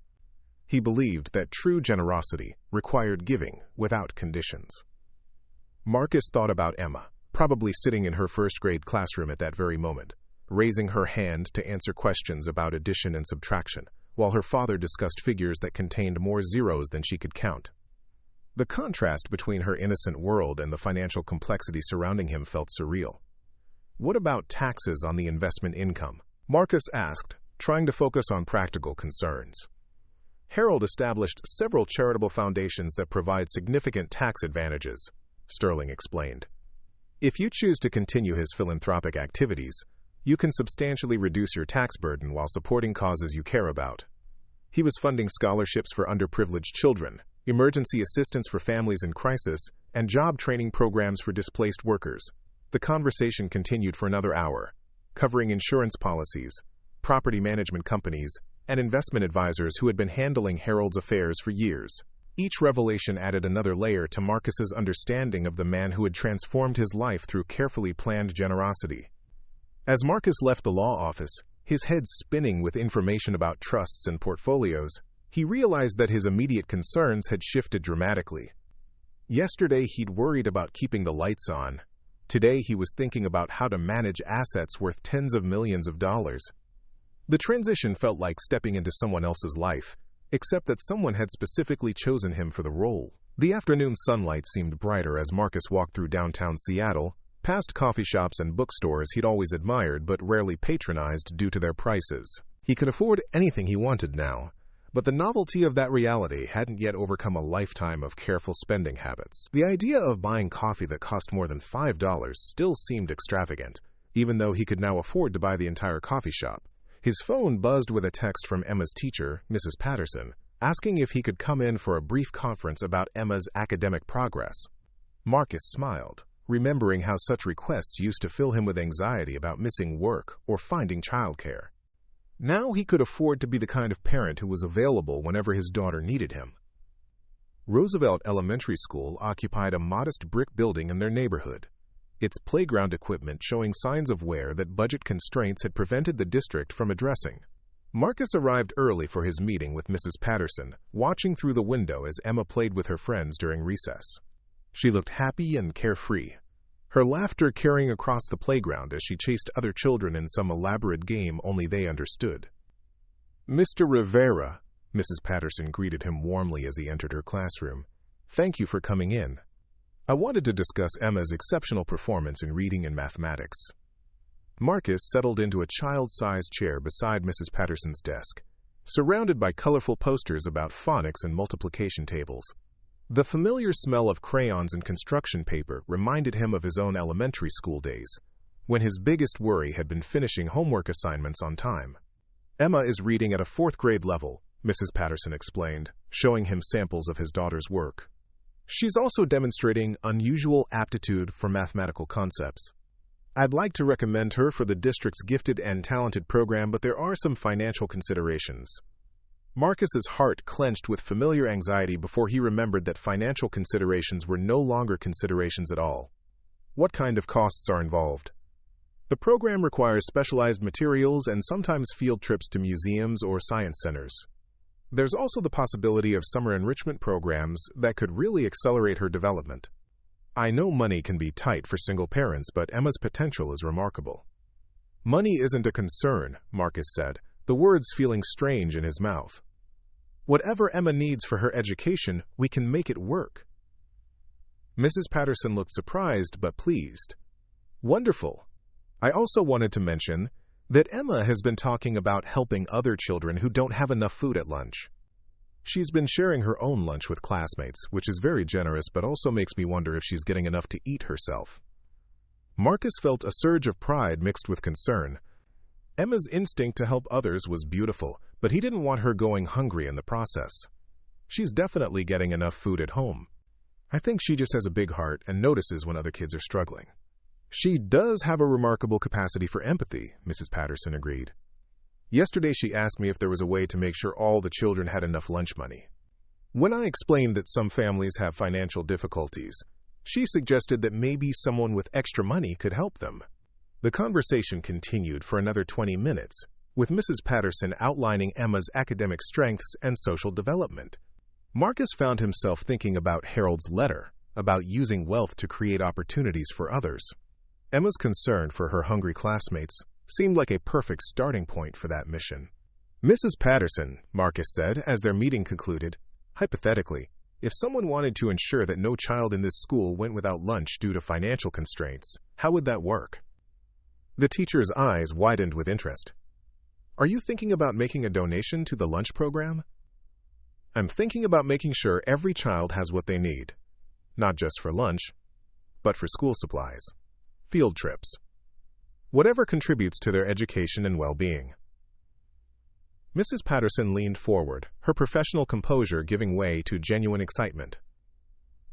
He believed that true generosity required giving without conditions. Marcus thought about Emma, probably sitting in her first-grade classroom at that very moment, raising her hand to answer questions about addition and subtraction, while her father discussed figures that contained more zeros than she could count. The contrast between her innocent world and the financial complexity surrounding him felt surreal. What about taxes on the investment income? Marcus asked, trying to focus on practical concerns. Harold established several charitable foundations that provide significant tax advantages, Sterling explained. If you choose to continue his philanthropic activities, you can substantially reduce your tax burden while supporting causes you care about. He was funding scholarships for underprivileged children, emergency assistance for families in crisis, and job training programs for displaced workers. The conversation continued for another hour, covering insurance policies, property management companies, and investment advisors who had been handling Harold's affairs for years. Each revelation added another layer to Marcus's understanding of the man who had transformed his life through carefully planned generosity. As Marcus left the law office, his head spinning with information about trusts and portfolios, he realized that his immediate concerns had shifted dramatically. Yesterday, he'd worried about keeping the lights on. Today, he was thinking about how to manage assets worth tens of millions of dollars. The transition felt like stepping into someone else's life, except that someone had specifically chosen him for the role. The afternoon sunlight seemed brighter as Marcus walked through downtown Seattle, past coffee shops and bookstores he'd always admired but rarely patronized due to their prices. He could afford anything he wanted now, but the novelty of that reality hadn't yet overcome a lifetime of careful spending habits. The idea of buying coffee that cost more than $5 still seemed extravagant, even though he could now afford to buy the entire coffee shop. His phone buzzed with a text from Emma's teacher, Mrs. Patterson, asking if he could come in for a brief conference about Emma's academic progress. Marcus smiled, remembering how such requests used to fill him with anxiety about missing work or finding childcare. Now he could afford to be the kind of parent who was available whenever his daughter needed him. Roosevelt Elementary School occupied a modest brick building in their neighborhood, its playground equipment showing signs of wear that budget constraints had prevented the district from addressing. Marcus arrived early for his meeting with Mrs. Patterson, watching through the window as Emma played with her friends during recess. She looked happy and carefree, her laughter carrying across the playground as she chased other children in some elaborate game only they understood. "Mr. Rivera," Mrs. Patterson greeted him warmly as he entered her classroom. "Thank you for coming in. I wanted to discuss Emma's exceptional performance in reading and mathematics." Marcus settled into a child-sized chair beside Mrs. Patterson's desk, surrounded by colorful posters about phonics and multiplication tables. The familiar smell of crayons and construction paper reminded him of his own elementary school days, when his biggest worry had been finishing homework assignments on time. "Emma is reading at a 4th grade level," Mrs. Patterson explained, showing him samples of his daughter's work. "She's also demonstrating unusual aptitude for mathematical concepts. I'd like to recommend her for the district's Gifted and Talented program, but there are some financial considerations." Marcus's heart clenched with familiar anxiety before he remembered that financial considerations were no longer considerations at all. What kind of costs are involved? The program requires specialized materials and sometimes field trips to museums or science centers. There's also the possibility of summer enrichment programs that could really accelerate her development. I know money can be tight for single parents, but Emma's potential is remarkable. "Money isn't a concern," Marcus said, the words feeling strange in his mouth. "Whatever Emma needs for her education, we can make it work." Mrs. Patterson looked surprised but pleased. "Wonderful. I also wanted to mention that Emma has been talking about helping other children who don't have enough food at lunch. She's been sharing her own lunch with classmates, which is very generous but also makes me wonder if she's getting enough to eat herself." Marcus felt a surge of pride mixed with concern. Emma's instinct to help others was beautiful, but he didn't want her going hungry in the process. She's definitely getting enough food at home. I think she just has a big heart and notices when other kids are struggling. "She does have a remarkable capacity for empathy," Mrs. Patterson agreed. "Yesterday she asked me if there was a way to make sure all the children had enough lunch money. When I explained that some families have financial difficulties, she suggested that maybe someone with extra money could help them." The conversation continued for another 20 minutes, with Mrs. Patterson outlining Emma's academic strengths and social development. Marcus found himself thinking about Harold's letter, about using wealth to create opportunities for others. Emma's concern for her hungry classmates seemed like a perfect starting point for that mission. "Mrs. Patterson," Marcus said as their meeting concluded, "hypothetically, if someone wanted to ensure that no child in this school went without lunch due to financial constraints, how would that work?" The teacher's eyes widened with interest. "Are you thinking about making a donation to the lunch program?" "I'm thinking about making sure every child has what they need, not just for lunch, but for school supplies, field trips, whatever contributes to their education and well-being." Mrs. Patterson leaned forward, her professional composure giving way to genuine excitement.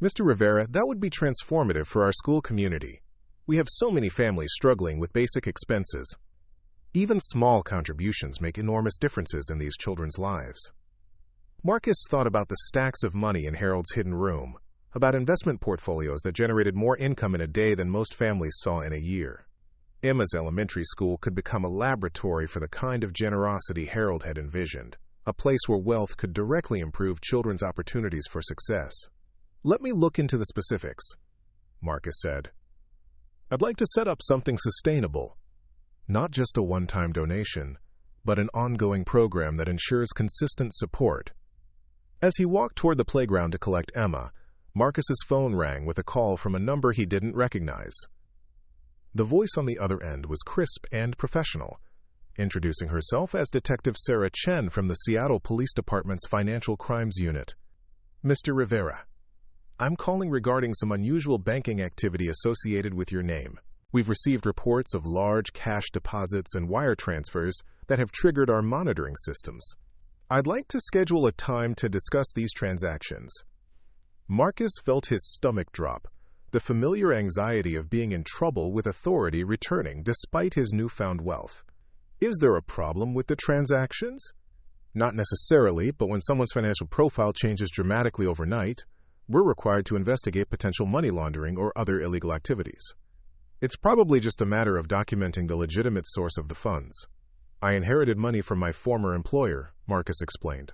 Mr. Rivera, that would be transformative for our school community. We have so many families struggling with basic expenses. Even small contributions make enormous differences in these children's lives. Marcus thought about the stacks of money in Harold's hidden room, about investment portfolios that generated more income in a day than most families saw in a year. Emma's elementary school could become a laboratory for the kind of generosity Harold had envisioned, a place where wealth could directly improve children's opportunities for success. Let me look into the specifics, Marcus said. I'd like to set up something sustainable. Not just a one-time donation, but an ongoing program that ensures consistent support. As he walked toward the playground to collect Emma, Marcus's phone rang with a call from a number he didn't recognize. The voice on the other end was crisp and professional, introducing herself as Detective Sarah Chen from the Seattle Police Department's Financial Crimes Unit. Mr. Rivera, I'm calling regarding some unusual banking activity associated with your name. We've received reports of large cash deposits and wire transfers that have triggered our monitoring systems. I'd like to schedule a time to discuss these transactions. Marcus felt his stomach drop, the familiar anxiety of being in trouble with authority returning despite his newfound wealth. Is there a problem with the transactions? Not necessarily, but when someone's financial profile changes dramatically overnight, we're required to investigate potential money laundering or other illegal activities. It's probably just a matter of documenting the legitimate source of the funds. I inherited money from my former employer, Marcus explained.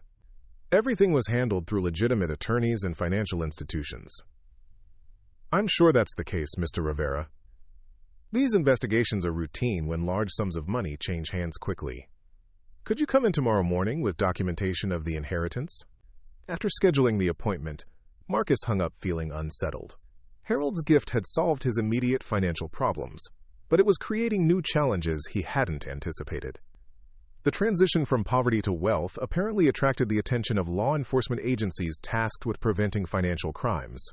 Everything was handled through legitimate attorneys and financial institutions. I'm sure that's the case, Mr. Rivera. These investigations are routine when large sums of money change hands quickly. Could you come in tomorrow morning with documentation of the inheritance? After scheduling the appointment, Marcus hung up feeling unsettled. Harold's gift had solved his immediate financial problems, but it was creating new challenges he hadn't anticipated. The transition from poverty to wealth apparently attracted the attention of law enforcement agencies tasked with preventing financial crimes.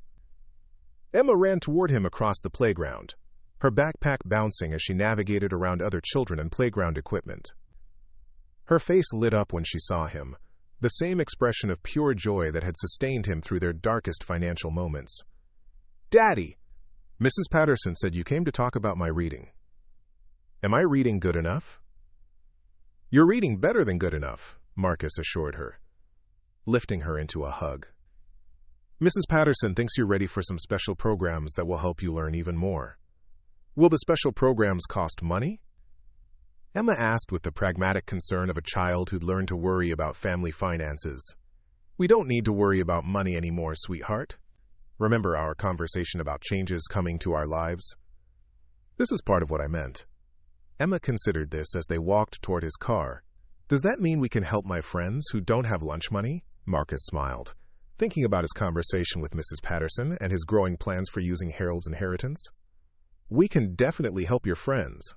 Emma ran toward him across the playground, her backpack bouncing as she navigated around other children and playground equipment. Her face lit up when she saw him, the same expression of pure joy that had sustained him through their darkest financial moments. Daddy! Mrs. Patterson said you came to talk about my reading. Am I reading good enough? You're reading better than good enough, Marcus assured her, lifting her into a hug. Mrs. Patterson thinks you're ready for some special programs that will help you learn even more. Will the special programs cost money? Emma asked with the pragmatic concern of a child who'd learned to worry about family finances. We don't need to worry about money anymore, sweetheart. Remember our conversation about changes coming to our lives? This is part of what I meant. Emma considered this as they walked toward his car. Does that mean we can help my friends who don't have lunch money? Marcus smiled, thinking about his conversation with Mrs. Patterson and his growing plans for using Harold's inheritance. We can definitely help your friends.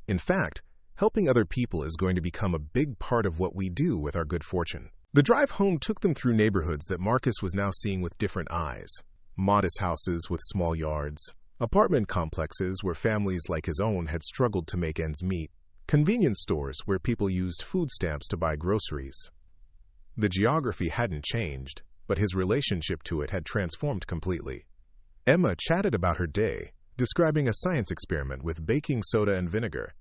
In fact, helping other people is going to become a big part of what we do with our good fortune. The drive home took them through neighborhoods that Marcus was now seeing with different eyes. Modest houses with small yards, apartment complexes where families like his own had struggled to make ends meet, convenience stores where people used food stamps to buy groceries. The geography hadn't changed, but his relationship to it had transformed completely. Emma chatted about her day, describing a science experiment with baking soda and vinegar,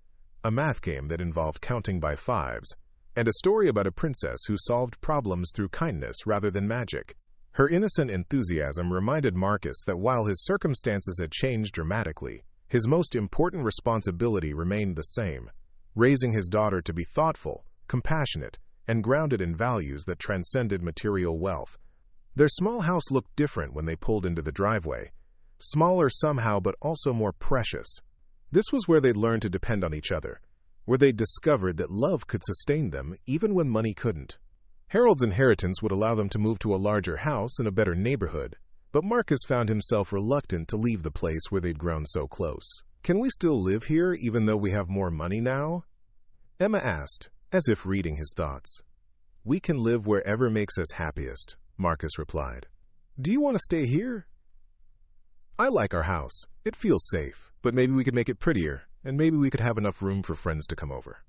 a math game that involved counting by fives, and a story about a princess who solved problems through kindness rather than magic. Her innocent enthusiasm reminded Marcus that while his circumstances had changed dramatically, his most important responsibility remained the same, raising his daughter to be thoughtful, compassionate, and grounded in values that transcended material wealth. Their small house looked different when they pulled into the driveway, smaller somehow but also more precious. This was where they'd learned to depend on each other, where they'd discovered that love could sustain them even when money couldn't. Harold's inheritance would allow them to move to a larger house in a better neighborhood, but Marcus found himself reluctant to leave the place where they'd grown so close. Can we still live here even though we have more money now? Emma asked, as if reading his thoughts. We can live wherever makes us happiest, Marcus replied. Do you want to stay here? I like our house. It feels safe, but maybe we could make it prettier, and maybe we could have enough room for friends to come over.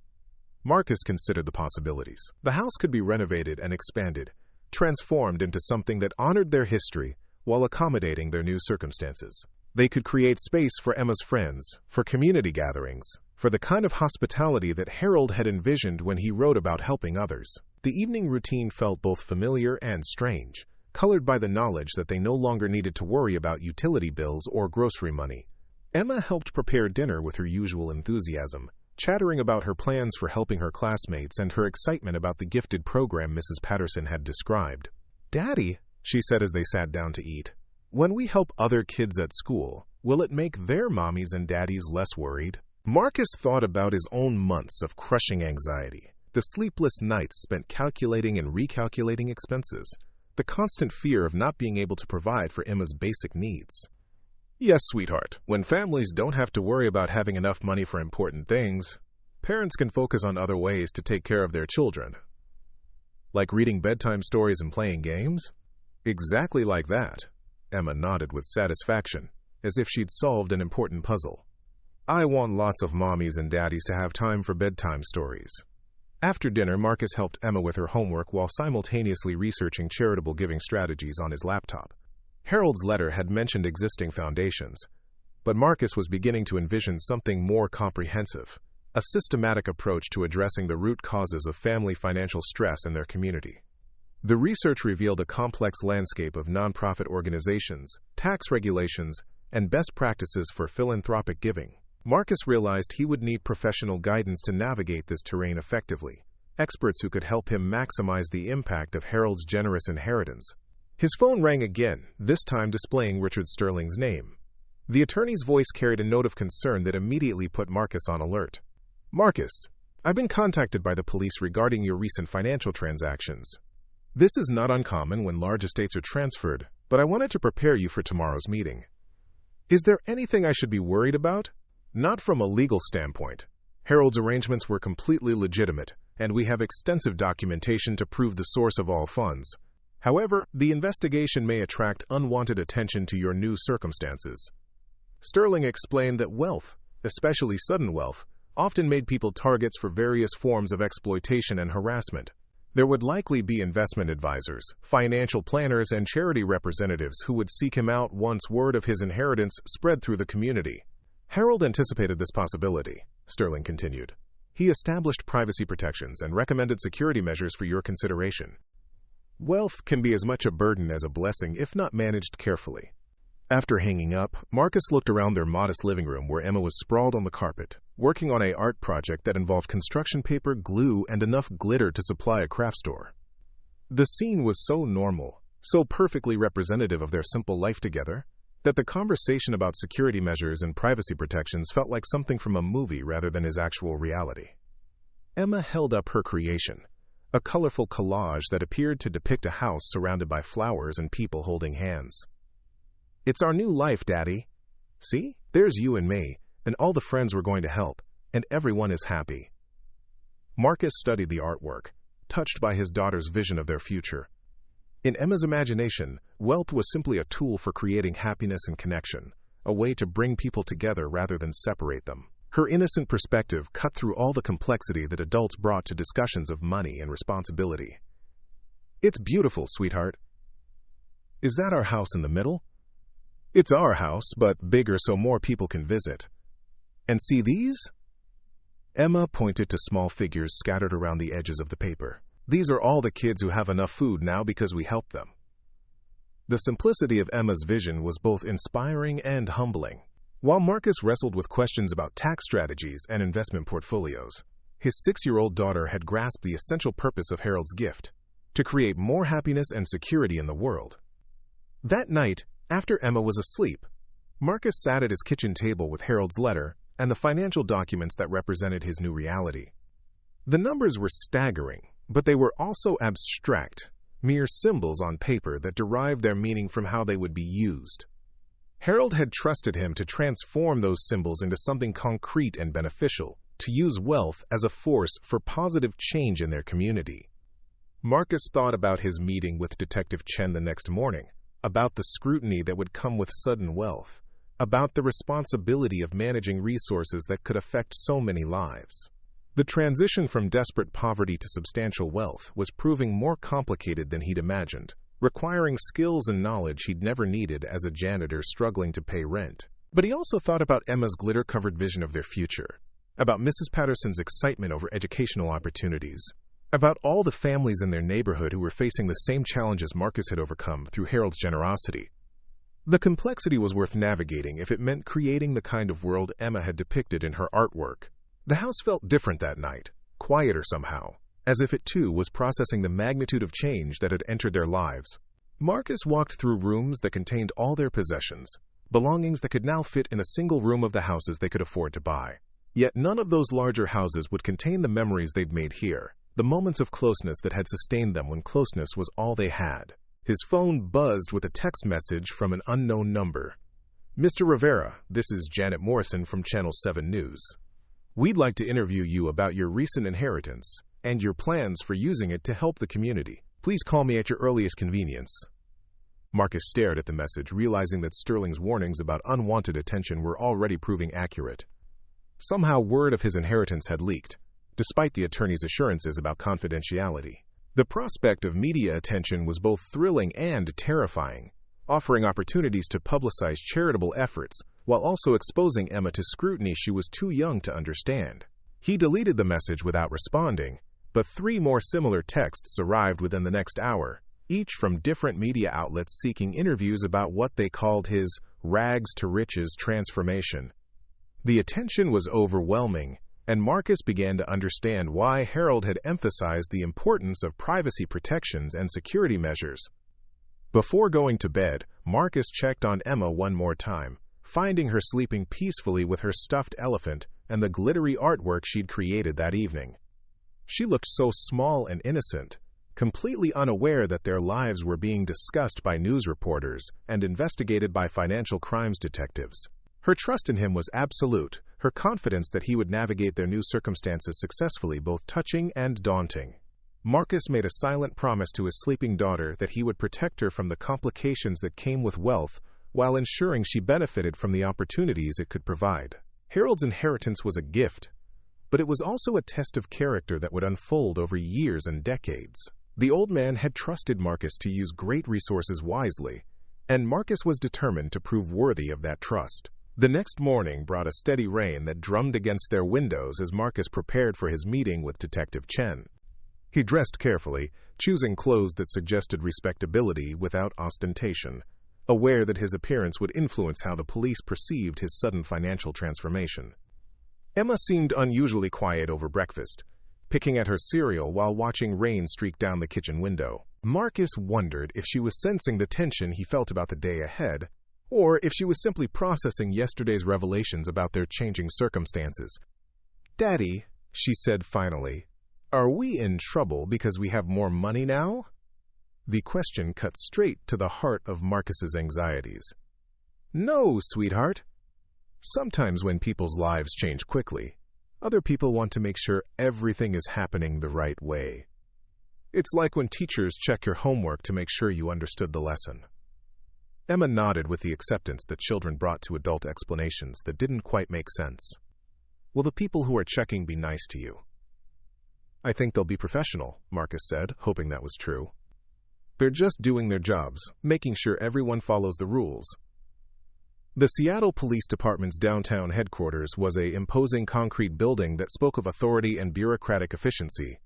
Marcus considered the possibilities. The house could be renovated and expanded, transformed into something that honored their history while accommodating their new circumstances. They could create space for Emma's friends, for community gatherings, for the kind of hospitality that Harold had envisioned when he wrote about helping others. The evening routine felt both familiar and strange, colored by the knowledge that they no longer needed to worry about utility bills or grocery money. Emma helped prepare dinner with her usual enthusiasm, chattering about her plans for helping her classmates and her excitement about the gifted program Mrs. Patterson had described. "Daddy," she said as they sat down to eat, "when we help other kids at school, will it make their mommies and daddies less worried?" Marcus thought about his own months of crushing anxiety, the sleepless nights spent calculating and recalculating expenses, the constant fear of not being able to provide for Emma's basic needs. "Yes, sweetheart, when families don't have to worry about having enough money for important things, parents can focus on other ways to take care of their children. Like reading bedtime stories and playing games?" "Exactly like that." Emma nodded with satisfaction, as if she'd solved an important puzzle. "I want lots of mommies and daddies to have time for bedtime stories." After dinner, Marcus helped Emma with her homework while simultaneously researching charitable giving strategies on his laptop. Harold's letter had mentioned existing foundations, but Marcus was beginning to envision something more comprehensive, a systematic approach to addressing the root causes of family financial stress in their community. The research revealed a complex landscape of nonprofit organizations, tax regulations, and best practices for philanthropic giving. Marcus realized he would need professional guidance to navigate this terrain effectively, experts who could help him maximize the impact of Harold's generous inheritance. His phone rang again, this time displaying Richard Sterling's name. The attorney's voice carried a note of concern that immediately put Marcus on alert. "Marcus, I've been contacted by the police regarding your recent financial transactions. This is not uncommon when large estates are transferred, but I wanted to prepare you for tomorrow's meeting. Is there anything I should be worried about?" "Not from a legal standpoint. Harold's arrangements were completely legitimate, and we have extensive documentation to prove the source of all funds. However, the investigation may attract unwanted attention to your new circumstances." Sterling explained that wealth, especially sudden wealth, often made people targets for various forms of exploitation and harassment. There would likely be investment advisors, financial planners, and charity representatives who would seek him out once word of his inheritance spread through the community. Harold anticipated this possibility, Sterling continued. He established privacy protections and recommended security measures for your consideration. Wealth can be as much a burden as a blessing if not managed carefully. After hanging up, Marcus looked around their modest living room where Emma was sprawled on the carpet, working on an art project that involved construction paper, glue, and enough glitter to supply a craft store. The scene was so normal, so perfectly representative of their simple life together, that the conversation about security measures and privacy protections felt like something from a movie rather than his actual reality. Emma held up her creation, a colorful collage that appeared to depict a house surrounded by flowers and people holding hands. "It's our new life, Daddy. See, there's you and me, and all the friends we're going to help, and everyone is happy." Marcus studied the artwork, touched by his daughter's vision of their future. In Emma's imagination, wealth was simply a tool for creating happiness and connection, a way to bring people together rather than separate them. Her innocent perspective cut through all the complexity that adults brought to discussions of money and responsibility. "It's beautiful, sweetheart. Is that our house in the middle?" "It's our house, but bigger so more people can visit. And see these?" Emma pointed to small figures scattered around the edges of the paper. "These are all the kids who have enough food now because we helped them." The simplicity of Emma's vision was both inspiring and humbling. While Marcus wrestled with questions about tax strategies and investment portfolios, his 6-year-old daughter had grasped the essential purpose of Harold's gift, to create more happiness and security in the world. That night, after Emma was asleep, Marcus sat at his kitchen table with Harold's letter and the financial documents that represented his new reality. The numbers were staggering, but they were also abstract, mere symbols on paper that derived their meaning from how they would be used. Harold had trusted him to transform those symbols into something concrete and beneficial, to use wealth as a force for positive change in their community. Marcus thought about his meeting with Detective Chen the next morning, about the scrutiny that would come with sudden wealth, about the responsibility of managing resources that could affect so many lives. The transition from desperate poverty to substantial wealth was proving more complicated than he'd imagined, requiring skills and knowledge he'd never needed as a janitor struggling to pay rent. But he also thought about Emma's glitter-covered vision of their future, about Mrs. Patterson's excitement over educational opportunities, about all the families in their neighborhood who were facing the same challenges Marcus had overcome through Harold's generosity. The complexity was worth navigating if it meant creating the kind of world Emma had depicted in her artwork. The house felt different that night, quieter somehow, as if it too was processing the magnitude of change that had entered their lives. Marcus walked through rooms that contained all their possessions, belongings that could now fit in a single room of the houses they could afford to buy. Yet none of those larger houses would contain the memories they'd made here, the moments of closeness that had sustained them when closeness was all they had. His phone buzzed with a text message from an unknown number. "Mr. Rivera, this is Janet Morrison from Channel 7 News. We'd like to interview you about your recent inheritance and your plans for using it to help the community. Please call me at your earliest convenience." Marcus stared at the message, realizing that Sterling's warnings about unwanted attention were already proving accurate. Somehow word of his inheritance had leaked, despite the attorney's assurances about confidentiality. The prospect of media attention was both thrilling and terrifying, offering opportunities to publicize charitable efforts while also exposing Emma to scrutiny she was too young to understand. He deleted the message without responding, but 3 more similar texts arrived within the next hour, each from different media outlets seeking interviews about what they called his rags to riches transformation. The attention was overwhelming, and Marcus began to understand why Harold had emphasized the importance of privacy protections and security measures. Before going to bed, Marcus checked on Emma one more time, finding her sleeping peacefully with her stuffed elephant and the glittery artwork she'd created that evening. She looked so small and innocent, completely unaware that their lives were being discussed by news reporters and investigated by financial crimes detectives. Her trust in him was absolute, her confidence that he would navigate their new circumstances successfully both touching and daunting. Marcus made a silent promise to his sleeping daughter that he would protect her from the complications that came with wealth while ensuring she benefited from the opportunities it could provide. Harold's inheritance was a gift, but it was also a test of character that would unfold over years and decades. The old man had trusted Marcus to use great resources wisely, and Marcus was determined to prove worthy of that trust. The next morning brought a steady rain that drummed against their windows as Marcus prepared for his meeting with Detective Chen. He dressed carefully, choosing clothes that suggested respectability without ostentation, aware that his appearance would influence how the police perceived his sudden financial transformation. Emma seemed unusually quiet over breakfast, picking at her cereal while watching rain streak down the kitchen window. Marcus wondered if she was sensing the tension he felt about the day ahead, or if she was simply processing yesterday's revelations about their changing circumstances. "Daddy," she said finally, "are we in trouble because we have more money now?" The question cut straight to the heart of Marcus's anxieties. "No, sweetheart. Sometimes when people's lives change quickly, other people want to make sure everything is happening the right way. It's like when teachers check your homework to make sure you understood the lesson." Emma nodded with the acceptance that children brought to adult explanations that didn't quite make sense. "Will the people who are checking be nice to you?" "I think they'll be professional," Marcus said, hoping that was true. "They're just doing their jobs, making sure everyone follows the rules." The Seattle Police Department's downtown headquarters was an imposing concrete building that spoke of authority and bureaucratic efficiency.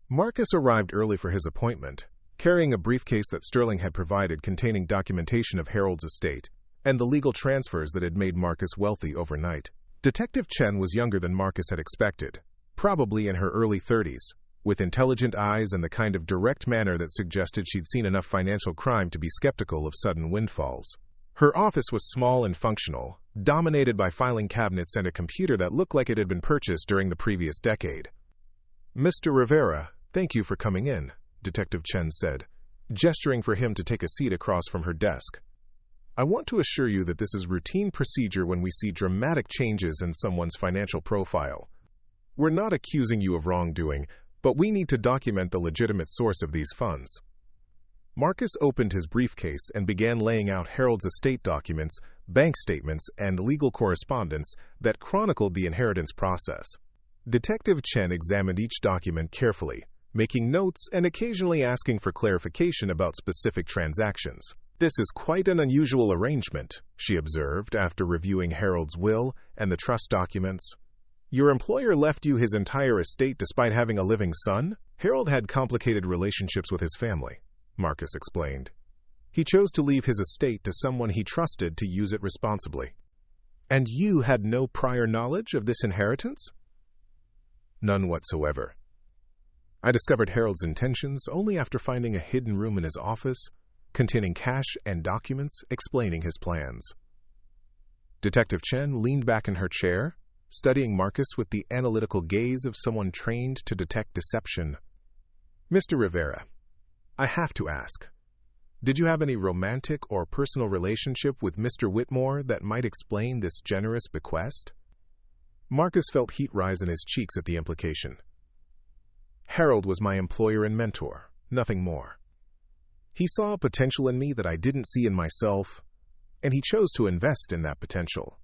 Marcus arrived early for his appointment, carrying a briefcase that Sterling had provided containing documentation of Harold's estate and the legal transfers that had made Marcus wealthy overnight. Detective Chen was younger than Marcus had expected, probably in her early 30s, with intelligent eyes and the kind of direct manner that suggested she'd seen enough financial crime to be skeptical of sudden windfalls. Her office was small and functional, dominated by filing cabinets and a computer that looked like it had been purchased during the previous decade. "Mr. Rivera, thank you for coming in," Detective Chen said, gesturing for him to take a seat across from her desk. "I want to assure you that this is routine procedure when we see dramatic changes in someone's financial profile. We're not accusing you of wrongdoing, but we need to document the legitimate source of these funds." Marcus opened his briefcase and began laying out Harold's estate documents, bank statements, and legal correspondence that chronicled the inheritance process. Detective Chen examined each document carefully, making notes and occasionally asking for clarification about specific transactions. "This is quite an unusual arrangement," she observed after reviewing Harold's will and the trust documents. "Your employer left you his entire estate despite having a living son?" "Harold had complicated relationships with his family," Marcus explained. "He chose to leave his estate to someone he trusted to use it responsibly." "And you had no prior knowledge of this inheritance?" "None whatsoever. I discovered Harold's intentions only after finding a hidden room in his office containing cash and documents explaining his plans." Detective Chen leaned back in her chair, studying Marcus with the analytical gaze of someone trained to detect deception. "Mr. Rivera, I have to ask, did you have any romantic or personal relationship with Mr. Whitmore that might explain this generous bequest?" Marcus felt heat rise in his cheeks at the implication. "Harold was my employer and mentor, nothing more. He saw potential in me that I didn't see in myself, and he chose to invest in that potential."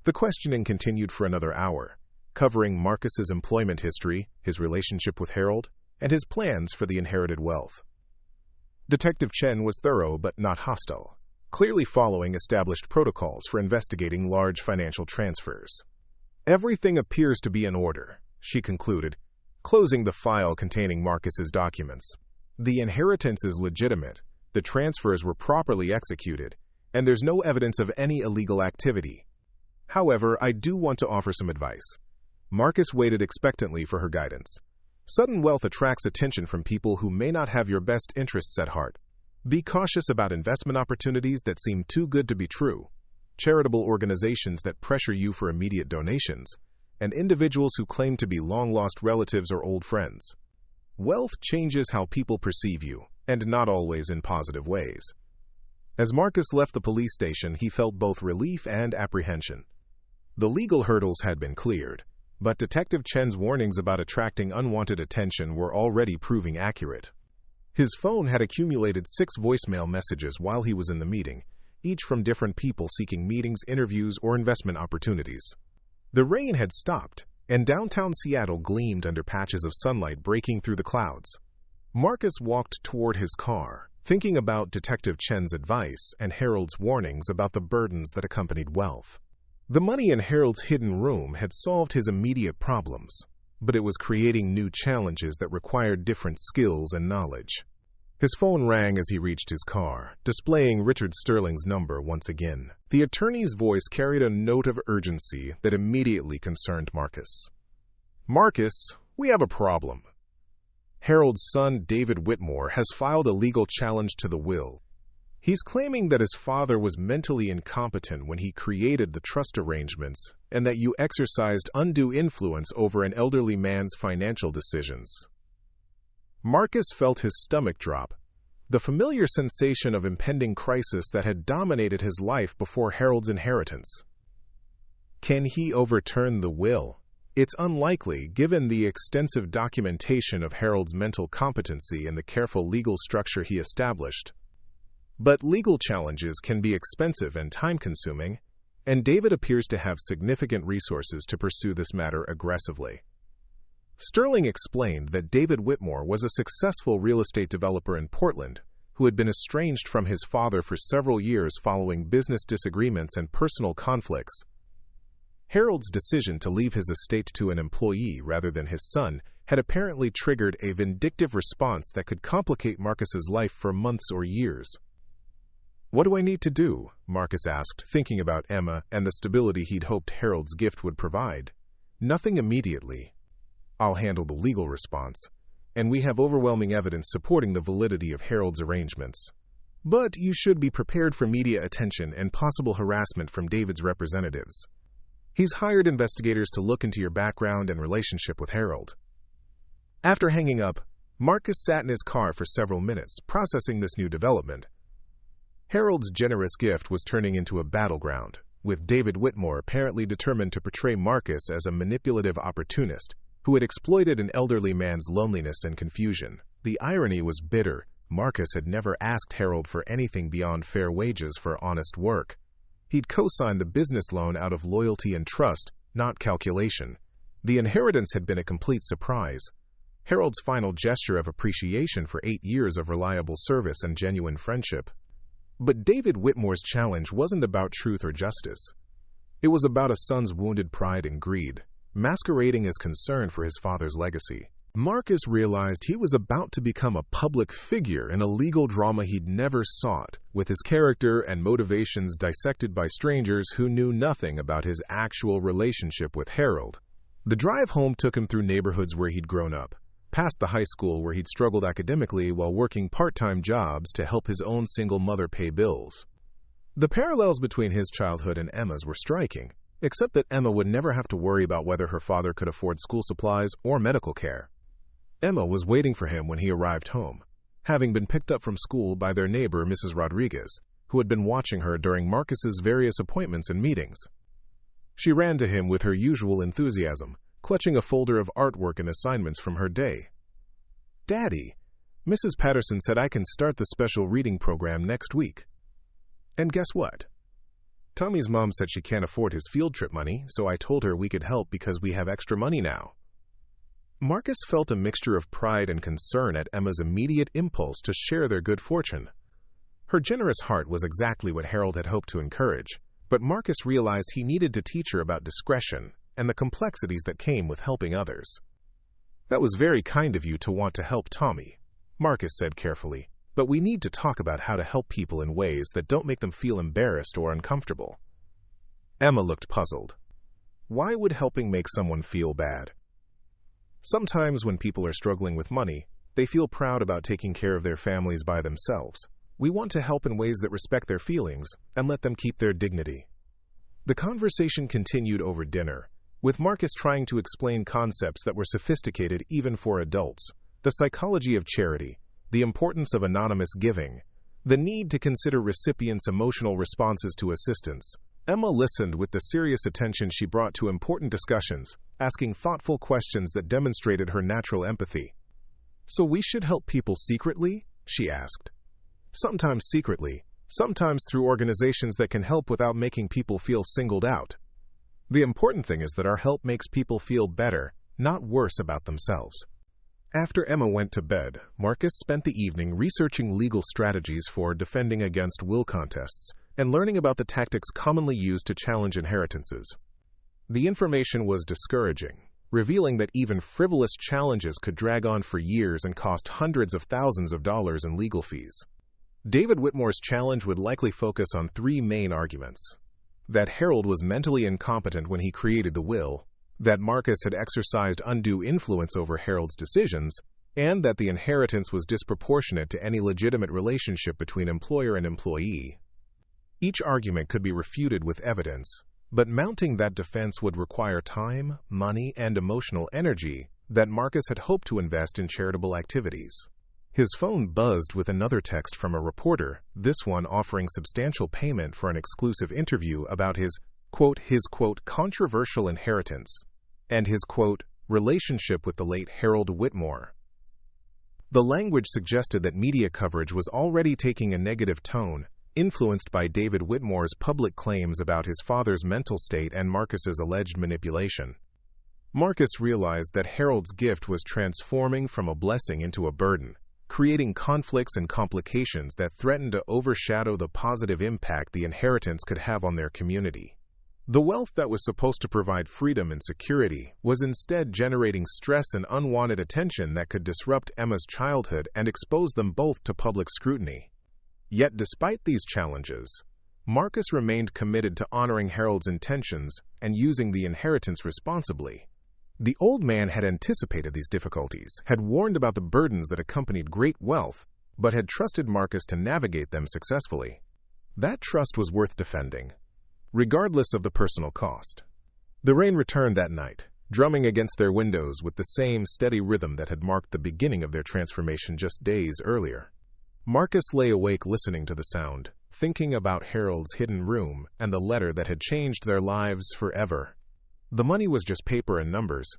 The questioning continued for another hour, covering Marcus's employment history, his relationship with Harold, and his plans for the inherited wealth. Detective Chen was thorough but not hostile, clearly following established protocols for investigating large financial transfers. "Everything appears to be in order," she concluded, closing the file containing Marcus's documents. "The inheritance is legitimate, the transfers were properly executed, and there's no evidence of any illegal activity. However, I do want to offer some advice." Marcus waited expectantly for her guidance. "Sudden wealth attracts attention from people who may not have your best interests at heart. Be cautious about investment opportunities that seem too good to be true, charitable organizations that pressure you for immediate donations, and individuals who claim to be long-lost relatives or old friends. Wealth changes how people perceive you, and not always in positive ways." As Marcus left the police station, he felt both relief and apprehension. The legal hurdles had been cleared, but Detective Chen's warnings about attracting unwanted attention were already proving accurate. His phone had accumulated 6 voicemail messages while he was in the meeting, each from different people seeking meetings, interviews, or investment opportunities. The rain had stopped, and downtown Seattle gleamed under patches of sunlight breaking through the clouds. Marcus walked toward his car, thinking about Detective Chen's advice and Harold's warnings about the burdens that accompanied wealth. The money in Harold's hidden room had solved his immediate problems, but it was creating new challenges that required different skills and knowledge. His phone rang as he reached his car, displaying Richard Sterling's number once again. The attorney's voice carried a note of urgency that immediately concerned Marcus. "Marcus, we have a problem. Harold's son, David Whitmore, has filed a legal challenge to the will. He's claiming that his father was mentally incompetent when he created the trust arrangements and that you exercised undue influence over an elderly man's financial decisions." Marcus felt his stomach drop, the familiar sensation of impending crisis that had dominated his life before Harold's inheritance. Can he overturn the will? It's unlikely, given the extensive documentation of Harold's mental competency and the careful legal structure he established. But legal challenges can be expensive and time-consuming, and David appears to have significant resources to pursue this matter aggressively. Sterling explained that David Whitmore was a successful real estate developer in Portland who had been estranged from his father for several years following business disagreements and personal conflicts. Harold's decision to leave his estate to an employee rather than his son had apparently triggered a vindictive response that could complicate Marcus's life for months or years. "What do I need to do?" Marcus asked, thinking about Emma and the stability he'd hoped Harold's gift would provide. "Nothing immediately. I'll handle the legal response, and we have overwhelming evidence supporting the validity of Harold's arrangements. But you should be prepared for media attention and possible harassment from David's representatives. He's hired investigators to look into your background and relationship with Harold." After hanging up, Marcus sat in his car for several minutes, processing this new development. Harold's generous gift was turning into a battleground, with David Whitmore apparently determined to portray Marcus as a manipulative opportunist who had exploited an elderly man's loneliness and confusion. The irony was bitter. Marcus had never asked Harold for anything beyond fair wages for honest work. He'd co-signed the business loan out of loyalty and trust, not calculation. The inheritance had been a complete surprise, Harold's final gesture of appreciation for 8 years of reliable service and genuine friendship. But David Whitmore's challenge wasn't about truth or justice. It was about a son's wounded pride and greed, masquerading as concern for his father's legacy. Marcus realized he was about to become a public figure in a legal drama he'd never sought, with his character and motivations dissected by strangers who knew nothing about his actual relationship with Harold. The drive home took him through neighborhoods where he'd grown up, past the high school where he'd struggled academically while working part-time jobs to help his own single mother pay bills. The parallels between his childhood and Emma's were striking, except that Emma would never have to worry about whether her father could afford school supplies or medical care. Emma was waiting for him when he arrived home, having been picked up from school by their neighbor, Mrs. Rodriguez, who had been watching her during Marcus's various appointments and meetings. She ran to him with her usual enthusiasm, clutching a folder of artwork and assignments from her day. "Daddy, Mrs. Patterson said I can start the special reading program next week. And guess what? Tommy's mom said she can't afford his field trip money, so I told her we could help because we have extra money now." Marcus felt a mixture of pride and concern at Emma's immediate impulse to share their good fortune. Her generous heart was exactly what Harold had hoped to encourage, but Marcus realized he needed to teach her about discretion and the complexities that came with helping others. "That was very kind of you to want to help Tommy," Marcus said carefully, "but we need to talk about how to help people in ways that don't make them feel embarrassed or uncomfortable." Emma looked puzzled. Why would helping make someone feel bad? Sometimes when people are struggling with money, they feel proud about taking care of their families by themselves. We want to help in ways that respect their feelings and let them keep their dignity. The conversation continued over dinner, with Marcus trying to explain concepts that were sophisticated even for adults: the psychology of charity, the importance of anonymous giving, the need to consider recipients' emotional responses to assistance. Emma listened with the serious attention she brought to important discussions, asking thoughtful questions that demonstrated her natural empathy. "So we should help people secretly?" she asked. "Sometimes secretly, sometimes through organizations that can help without making people feel singled out. The important thing is that our help makes people feel better, not worse about themselves." After Emma went to bed, Marcus spent the evening researching legal strategies for defending against will contests and learning about the tactics commonly used to challenge inheritances. The information was discouraging, revealing that even frivolous challenges could drag on for years and cost hundreds of thousands of dollars in legal fees. David Whitmore's challenge would likely focus on 3 main arguments: that Harold was mentally incompetent when he created the will, that Marcus had exercised undue influence over Harold's decisions, and that the inheritance was disproportionate to any legitimate relationship between employer and employee. Each argument could be refuted with evidence, but mounting that defense would require time, money, and emotional energy that Marcus had hoped to invest in charitable activities. His phone buzzed with another text from a reporter, this one offering substantial payment for an exclusive interview about his controversial inheritance, and his, relationship with the late Harold Whitmore. The language suggested that media coverage was already taking a negative tone, influenced by David Whitmore's public claims about his father's mental state and Marcus's alleged manipulation. Marcus realized that Harold's gift was transforming from a blessing into a burden, creating conflicts and complications that threatened to overshadow the positive impact the inheritance could have on their community. The wealth that was supposed to provide freedom and security was instead generating stress and unwanted attention that could disrupt Emma's childhood and expose them both to public scrutiny. Yet despite these challenges, Marcus remained committed to honoring Harold's intentions and using the inheritance responsibly. The old man had anticipated these difficulties, had warned about the burdens that accompanied great wealth, but had trusted Marcus to navigate them successfully. That trust was worth defending, regardless of the personal cost. The rain returned that night, drumming against their windows with the same steady rhythm that had marked the beginning of their transformation just days earlier. Marcus lay awake listening to the sound, thinking about Harold's hidden room and the letter that had changed their lives forever. The money was just paper and numbers,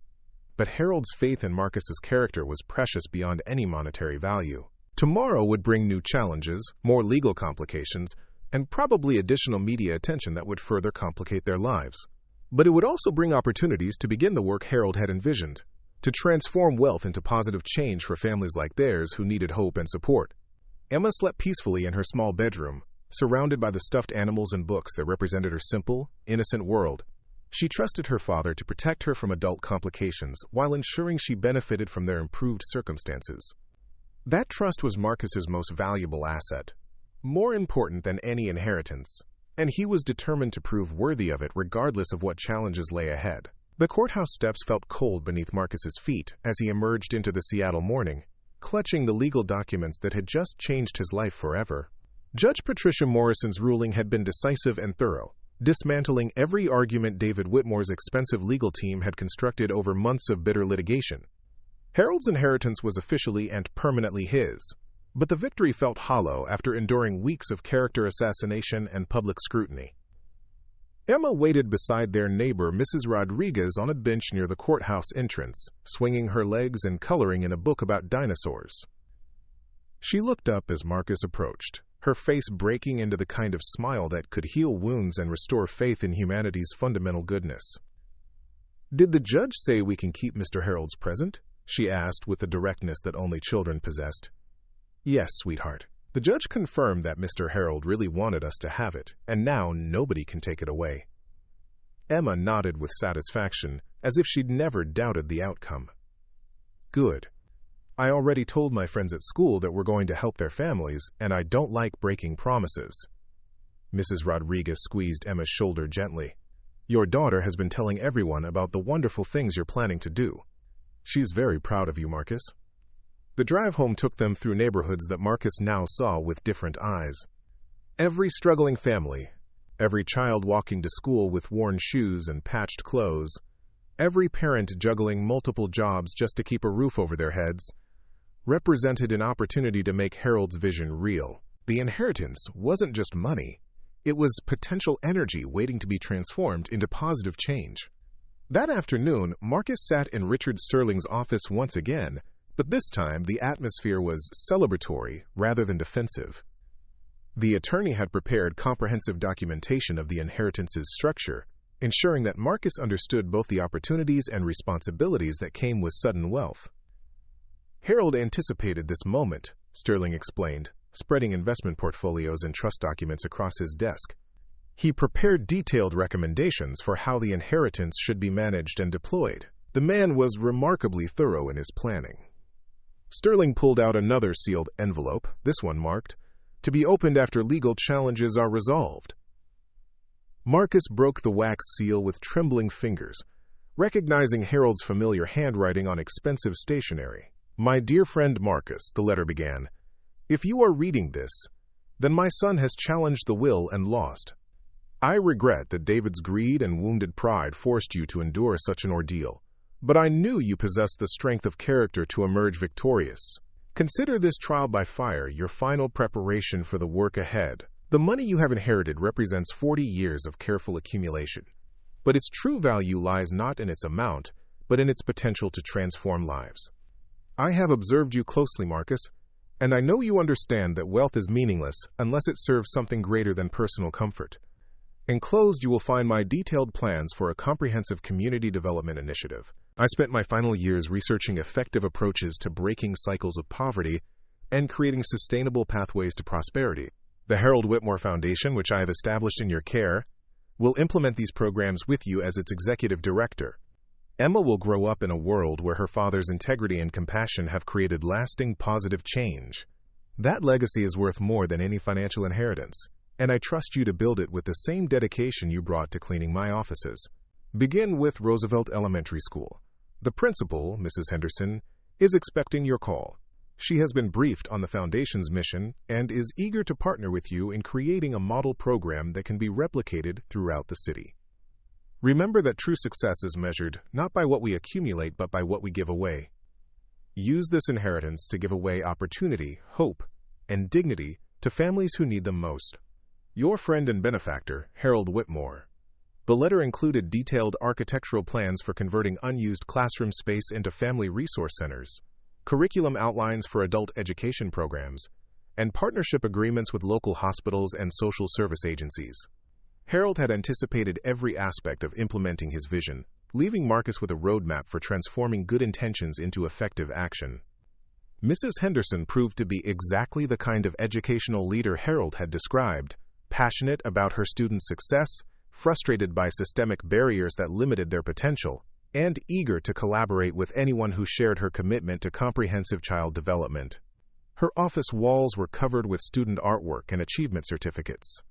but Harold's faith in Marcus's character was precious beyond any monetary value. Tomorrow would bring new challenges, more legal complications, and probably additional media attention that would further complicate their lives. But it would also bring opportunities to begin the work Harold had envisioned, to transform wealth into positive change for families like theirs who needed hope and support. Emma slept peacefully in her small bedroom, surrounded by the stuffed animals and books that represented her simple, innocent world. She trusted her father to protect her from adult complications while ensuring she benefited from their improved circumstances. That trust was Marcus's most valuable asset, more important than any inheritance, and he was determined to prove worthy of it regardless of what challenges lay ahead. The courthouse steps felt cold beneath Marcus's feet as he emerged into the Seattle morning, clutching the legal documents that had just changed his life forever. Judge Patricia Morrison's ruling had been decisive and thorough, dismantling every argument David Whitmore's expensive legal team had constructed over months of bitter litigation. Harold's inheritance was officially and permanently his, but the victory felt hollow after enduring weeks of character assassination and public scrutiny. Emma waited beside their neighbor, Mrs. Rodriguez, on a bench near the courthouse entrance, swinging her legs and coloring in a book about dinosaurs. She looked up as Marcus approached, her face breaking into the kind of smile that could heal wounds and restore faith in humanity's fundamental goodness. "Did the judge say we can keep Mr. Harold's present?" she asked with the directness that only children possessed. "Yes, sweetheart. The judge confirmed that Mr. Harold really wanted us to have it, and now nobody can take it away." Emma nodded with satisfaction, as if she'd never doubted the outcome. "Good. I already told my friends at school that we're going to help their families, and I don't like breaking promises." Mrs. Rodriguez squeezed Emma's shoulder gently. "Your daughter has been telling everyone about the wonderful things you're planning to do. She's very proud of you, Marcus." The drive home took them through neighborhoods that Marcus now saw with different eyes. Every struggling family, every child walking to school with worn shoes and patched clothes, every parent juggling multiple jobs just to keep a roof over their heads, represented an opportunity to make Harold's vision real. The inheritance wasn't just money. It was potential energy waiting to be transformed into positive change. That afternoon, Marcus sat in Richard Sterling's office once again, but this time the atmosphere was celebratory rather than defensive. The attorney had prepared comprehensive documentation of the inheritance's structure, ensuring that Marcus understood both the opportunities and responsibilities that came with sudden wealth. "Harold anticipated this moment," Sterling explained, spreading investment portfolios and trust documents across his desk. "He prepared detailed recommendations for how the inheritance should be managed and deployed. The man was remarkably thorough in his planning." Sterling pulled out another sealed envelope, this one marked, "To be opened after legal challenges are resolved." Marcus broke the wax seal with trembling fingers, recognizing Harold's familiar handwriting on expensive stationery. "My dear friend Marcus," the letter began, "if you are reading this, then my son has challenged the will and lost. I regret that David's greed and wounded pride forced you to endure such an ordeal, but I knew you possessed the strength of character to emerge victorious. Consider this trial by fire your final preparation for the work ahead. The money you have inherited represents 40 years of careful accumulation, but its true value lies not in its amount, but in its potential to transform lives. I have observed you closely, Marcus, and I know you understand that wealth is meaningless unless it serves something greater than personal comfort. Enclosed, you will find my detailed plans for a comprehensive community development initiative. I spent my final years researching effective approaches to breaking cycles of poverty and creating sustainable pathways to prosperity. The Harold Whitmore Foundation, which I have established in your care, will implement these programs with you as its executive director. Emma will grow up in a world where her father's integrity and compassion have created lasting positive change. That legacy is worth more than any financial inheritance, and I trust you to build it with the same dedication you brought to cleaning my offices. Begin with Roosevelt Elementary School. The principal, Mrs. Henderson, is expecting your call. She has been briefed on the Foundation's mission and is eager to partner with you in creating a model program that can be replicated throughout the city. Remember that true success is measured not by what we accumulate but by what we give away. Use this inheritance to give away opportunity, hope, and dignity to families who need them most. Your friend and benefactor, Harold Whitmore. The letter included detailed architectural plans for converting unused classroom space into family resource centers, curriculum outlines for adult education programs, and partnership agreements with local hospitals and social service agencies. Harold had anticipated every aspect of implementing his vision, leaving Marcus with a roadmap for transforming good intentions into effective action. Mrs. Henderson proved to be exactly the kind of educational leader Harold had described, passionate about her students' success, frustrated by systemic barriers that limited their potential, and eager to collaborate with anyone who shared her commitment to comprehensive child development. Her office walls were covered with student artwork and achievement certificates,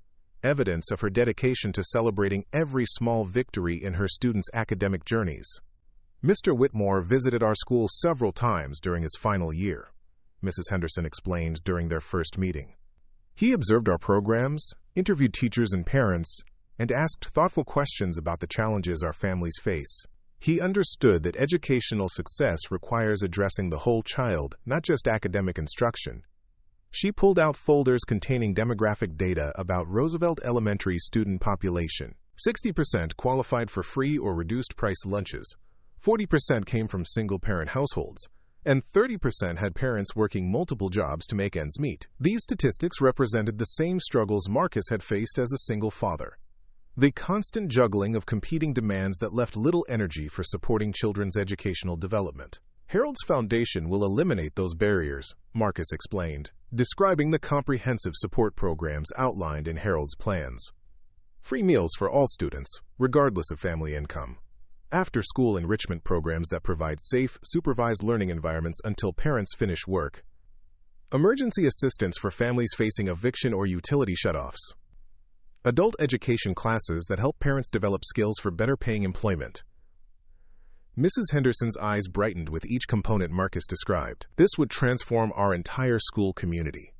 evidence of her dedication to celebrating every small victory in her students' academic journeys. Mr. Whitmore visited our school several times during his final year, Mrs. Henderson explained during their first meeting. He observed our programs, interviewed teachers and parents, and asked thoughtful questions about the challenges our families face. He understood that educational success requires addressing the whole child, not just academic instruction. She pulled out folders containing demographic data about Roosevelt Elementary's student population. 60% qualified for free or reduced-price lunches, 40% came from single-parent households, and 30% had parents working multiple jobs to make ends meet. These statistics represented the same struggles Marcus had faced as a single father. The constant juggling of competing demands that left little energy for supporting children's educational development. Harold's foundation will eliminate those barriers, Marcus explained, describing the comprehensive support programs outlined in Harold's plans. Free meals for all students, regardless of family income. After-school enrichment programs that provide safe, supervised learning environments until parents finish work. Emergency assistance for families facing eviction or utility shutoffs. Adult education classes that help parents develop skills for better-paying employment. Mrs. Henderson's eyes brightened with each component Marcus described. This would transform our entire school community.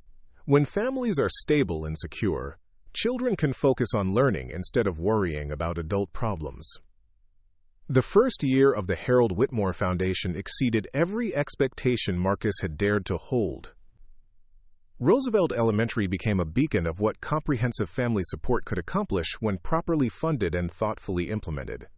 When families are stable and secure, children can focus on learning instead of worrying about adult problems. The first year of the Harold Whitmore Foundation exceeded every expectation Marcus had dared to hold. Roosevelt Elementary became a beacon of what comprehensive family support could accomplish when properly funded and thoughtfully implemented.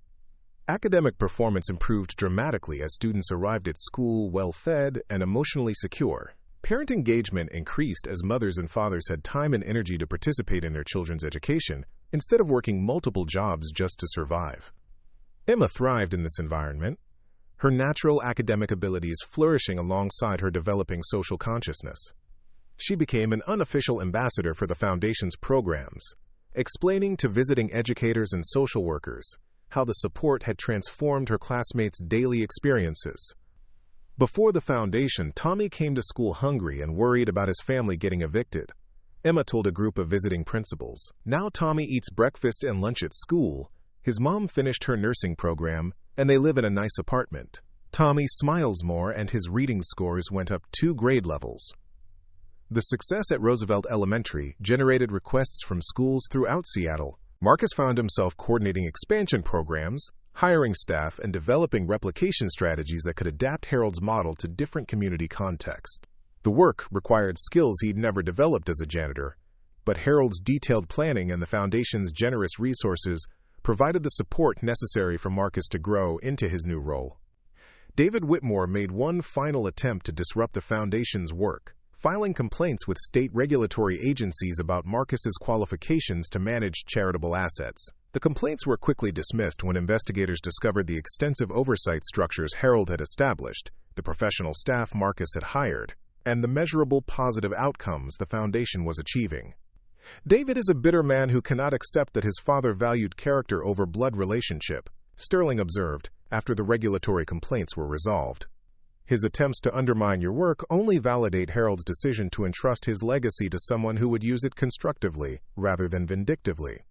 Academic performance improved dramatically as students arrived at school well-fed and emotionally secure. Parent engagement increased as mothers and fathers had time and energy to participate in their children's education instead of working multiple jobs just to survive. Emma thrived in this environment, her natural academic abilities flourishing alongside her developing social consciousness. She became an unofficial ambassador for the Foundation's programs, explaining to visiting educators and social workers how the support had transformed her classmates' daily experiences. Before the Foundation, Tommy came to school hungry and worried about his family getting evicted. Emma told a group of visiting principals, "Now Tommy eats breakfast and lunch at school. His mom finished her nursing program, and they live in a nice apartment. Tommy smiles more and his reading scores went up 2 grade levels." The success at Roosevelt Elementary generated requests from schools throughout Seattle. Marcus found himself coordinating expansion programs, hiring staff, and developing replication strategies that could adapt Harold's model to different community contexts. The work required skills he'd never developed as a janitor, but Harold's detailed planning and the Foundation's generous resources provided the support necessary for Marcus to grow into his new role. David Whitmore made one final attempt to disrupt the Foundation's work, filing complaints with state regulatory agencies about Marcus's qualifications to manage charitable assets. The complaints were quickly dismissed when investigators discovered the extensive oversight structures Harold had established, the professional staff Marcus had hired, and the measurable positive outcomes the Foundation was achieving. David is a bitter man who cannot accept that his father valued character over blood relationship, Sterling observed after the regulatory complaints were resolved. His attempts to undermine your work only validate Harold's decision to entrust his legacy to someone who would use it constructively rather than vindictively.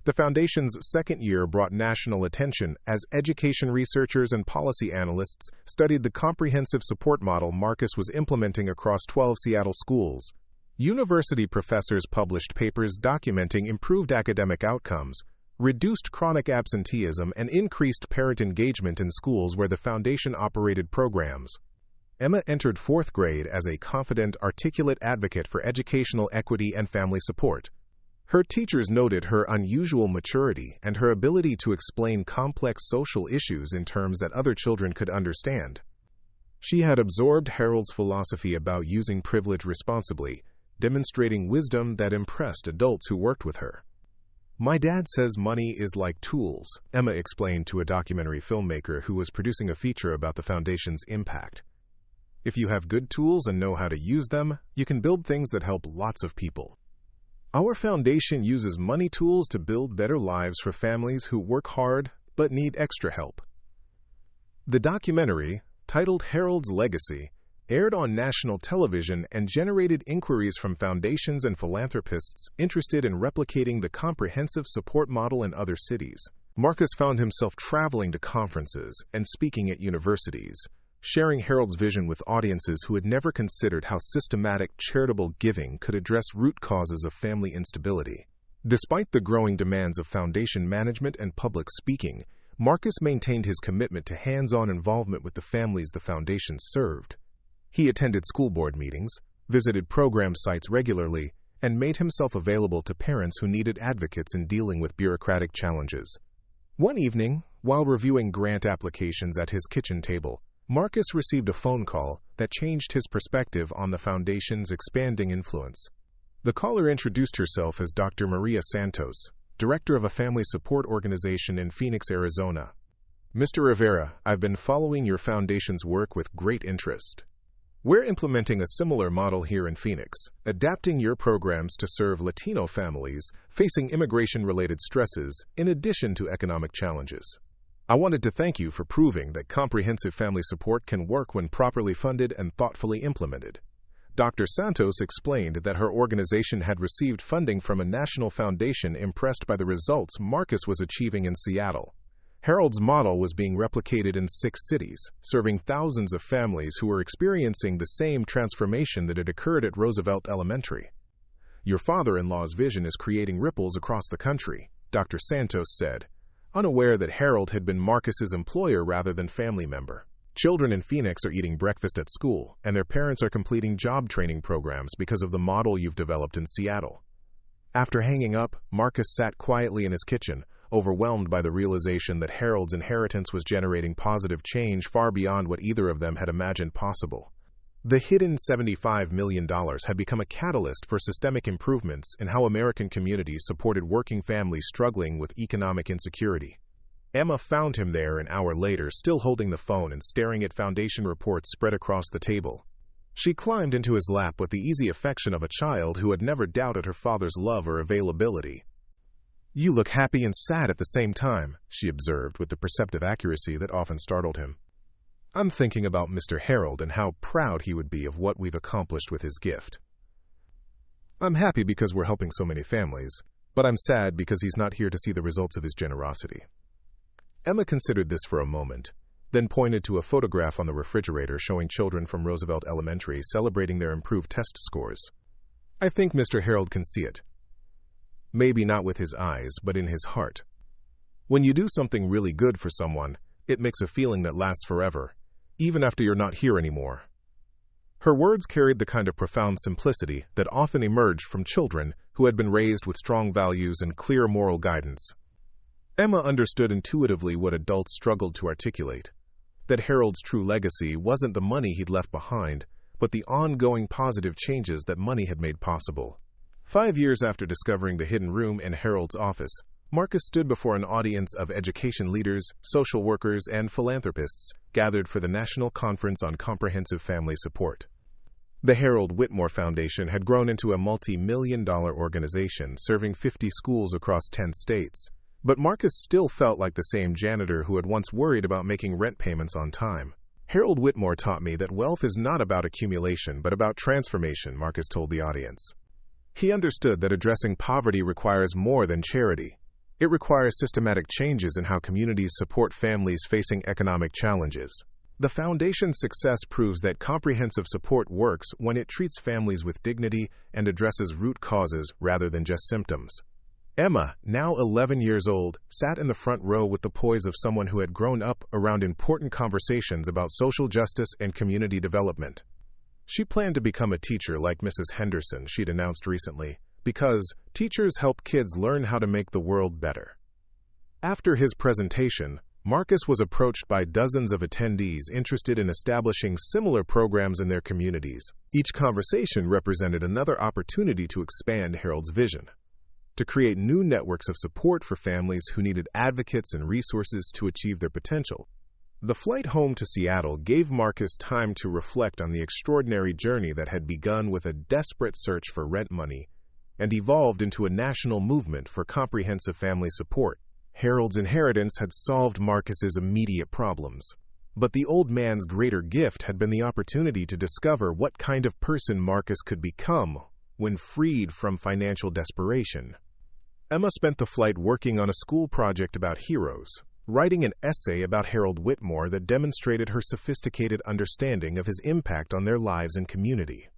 The Foundation's second year brought national attention as education researchers and policy analysts studied the comprehensive support model Marcus was implementing across 12 Seattle schools. University professors published papers documenting improved academic outcomes, reduced chronic absenteeism, and increased parent engagement in schools where the Foundation operated programs. Emma entered 4th grade as a confident, articulate advocate for educational equity and family support. Her teachers noted her unusual maturity and her ability to explain complex social issues in terms that other children could understand. She had absorbed Harold's philosophy about using privilege responsibly, demonstrating wisdom that impressed adults who worked with her. "My dad says money is like tools," Emma explained to a documentary filmmaker who was producing a feature about the foundation's impact. "If you have good tools and know how to use them, you can build things that help lots of people. Our foundation uses money tools to build better lives for families who work hard but need extra help." The documentary, titled Harold's Legacy, aired on national television and generated inquiries from foundations and philanthropists interested in replicating the comprehensive support model in other cities. Marcus found himself traveling to conferences and speaking at universities, sharing Harold's vision with audiences who had never considered how systematic charitable giving could address root causes of family instability. Despite the growing demands of foundation management and public speaking, Marcus maintained his commitment to hands-on involvement with the families the foundation served. He attended school board meetings, visited program sites regularly, and made himself available to parents who needed advocates in dealing with bureaucratic challenges. One evening, while reviewing grant applications at his kitchen table, Marcus received a phone call that changed his perspective on the foundation's expanding influence. The caller introduced herself as Dr. Maria Santos, director of a family support organization in Phoenix, Arizona. "Mr. Rivera, I've been following your foundation's work with great interest. We're implementing a similar model here in Phoenix, adapting your programs to serve Latino families facing immigration-related stresses in addition to economic challenges. I wanted to thank you for proving that comprehensive family support can work when properly funded and thoughtfully implemented." Dr. Santos explained that her organization had received funding from a national foundation impressed by the results Marcus was achieving in Seattle. Harold's model was being replicated in 6 cities, serving thousands of families who were experiencing the same transformation that had occurred at Roosevelt Elementary. "Your father-in-law's vision is creating ripples across the country," Dr. Santos said, unaware that Harold had been Marcus's employer rather than family member. "Children in Phoenix are eating breakfast at school, and their parents are completing job training programs because of the model you've developed in Seattle." After hanging up, Marcus sat quietly in his kitchen, overwhelmed by the realization that Harold's inheritance was generating positive change far beyond what either of them had imagined possible. The hidden $75 million had become a catalyst for systemic improvements in how American communities supported working families struggling with economic insecurity. Emma found him there an hour later, still holding the phone and staring at foundation reports spread across the table. She climbed into his lap with the easy affection of a child who had never doubted her father's love or availability. "You look happy and sad at the same time," she observed with the perceptive accuracy that often startled him. "I'm thinking about Mr. Harold and how proud he would be of what we've accomplished with his gift. I'm happy because we're helping so many families, but I'm sad because he's not here to see the results of his generosity." Emma considered this for a moment, then pointed to a photograph on the refrigerator showing children from Roosevelt Elementary celebrating their improved test scores. "I think Mr. Harold can see it. Maybe not with his eyes, but in his heart. When you do something really good for someone, it makes a feeling that lasts forever, even after you're not here anymore." Her words carried the kind of profound simplicity that often emerged from children who had been raised with strong values and clear moral guidance. Emma understood intuitively what adults struggled to articulate, that Harold's true legacy wasn't the money he'd left behind, but the ongoing positive changes that money had made possible. 5 years after discovering the hidden room in Harold's office, Marcus stood before an audience of education leaders, social workers, and philanthropists gathered for the National Conference on Comprehensive Family Support. The Harold Whitmore Foundation had grown into a multi-million-dollar organization serving 50 schools across 10 states, but Marcus still felt like the same janitor who had once worried about making rent payments on time. "Harold Whitmore taught me that wealth is not about accumulation but about transformation," Marcus told the audience. He understood that addressing poverty requires more than charity. It requires systematic changes in how communities support families facing economic challenges. The Foundation's success proves that comprehensive support works when it treats families with dignity and addresses root causes rather than just symptoms. Emma, now 11 years old, sat in the front row with the poise of someone who had grown up around important conversations about social justice and community development. She planned to become a teacher like Mrs. Henderson, she'd announced recently, because teachers help kids learn how to make the world better. After his presentation, Marcus was approached by dozens of attendees interested in establishing similar programs in their communities. Each conversation represented another opportunity to expand Harold's vision. to create new networks of support for families who needed advocates and resources to achieve their potential. The flight home to Seattle gave Marcus time to reflect on the extraordinary journey that had begun with a desperate search for rent money and evolved into a national movement for comprehensive family support. Harold's inheritance had solved Marcus's immediate problems, but the old man's greater gift had been the opportunity to discover what kind of person Marcus could become when freed from financial desperation. Emma spent the flight working on a school project about heroes, writing an essay about Harold Whitmore that demonstrated her sophisticated understanding of his impact on their lives and community.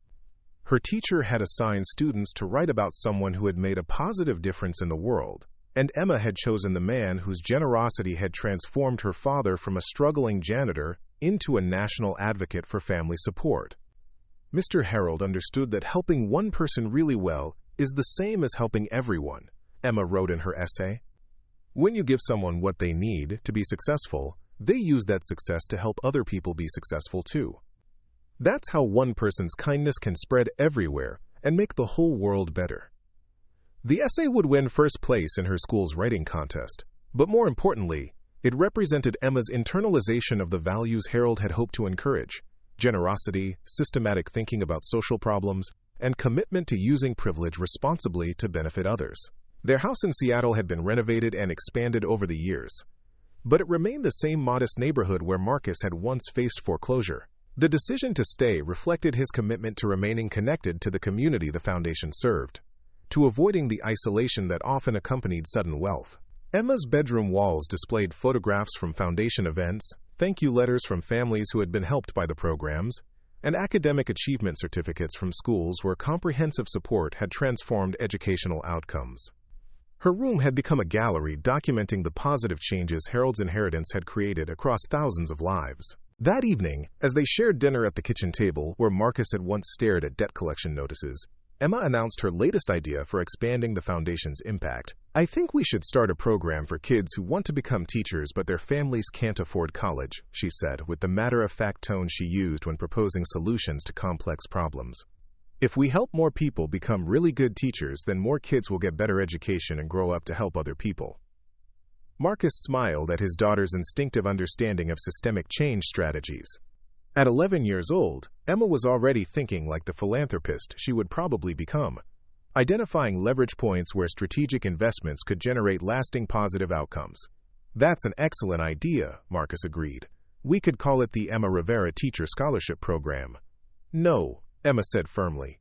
Her teacher had assigned students to write about someone who had made a positive difference in the world, and Emma had chosen the man whose generosity had transformed her father from a struggling janitor into a national advocate for family support. Mr. Harold understood that helping one person really well is the same as helping everyone, Emma wrote in her essay. When you give someone what they need to be successful, they use that success to help other people be successful too. That's how one person's kindness can spread everywhere and make the whole world better. The essay would win first place in her school's writing contest, but more importantly, it represented Emma's internalization of the values Harold had hoped to encourage: generosity, systematic thinking about social problems, and commitment to using privilege responsibly to benefit others. Their house in Seattle had been renovated and expanded over the years, but it remained the same modest neighborhood where Marcus had once faced foreclosure. The decision to stay reflected his commitment to remaining connected to the community the foundation served, to avoiding the isolation that often accompanied sudden wealth. Emma's bedroom walls displayed photographs from foundation events, thank you letters from families who had been helped by the programs, and academic achievement certificates from schools where comprehensive support had transformed educational outcomes. Her room had become a gallery documenting the positive changes Harold's inheritance had created across thousands of lives. That evening, as they shared dinner at the kitchen table where Marcus had once stared at debt collection notices, Emma announced her latest idea for expanding the foundation's impact. "I think we should start a program for kids who want to become teachers but their families can't afford college," she said, with the matter-of-fact tone she used when proposing solutions to complex problems. "If we help more people become really good teachers, then more kids will get better education and grow up to help other people." Marcus smiled at his daughter's instinctive understanding of systemic change strategies. At 11 years old, Emma was already thinking like the philanthropist she would probably become, identifying leverage points where strategic investments could generate lasting positive outcomes. "That's an excellent idea," Marcus agreed. "We could call it the Emma Rivera Teacher Scholarship Program." "No," Emma said firmly.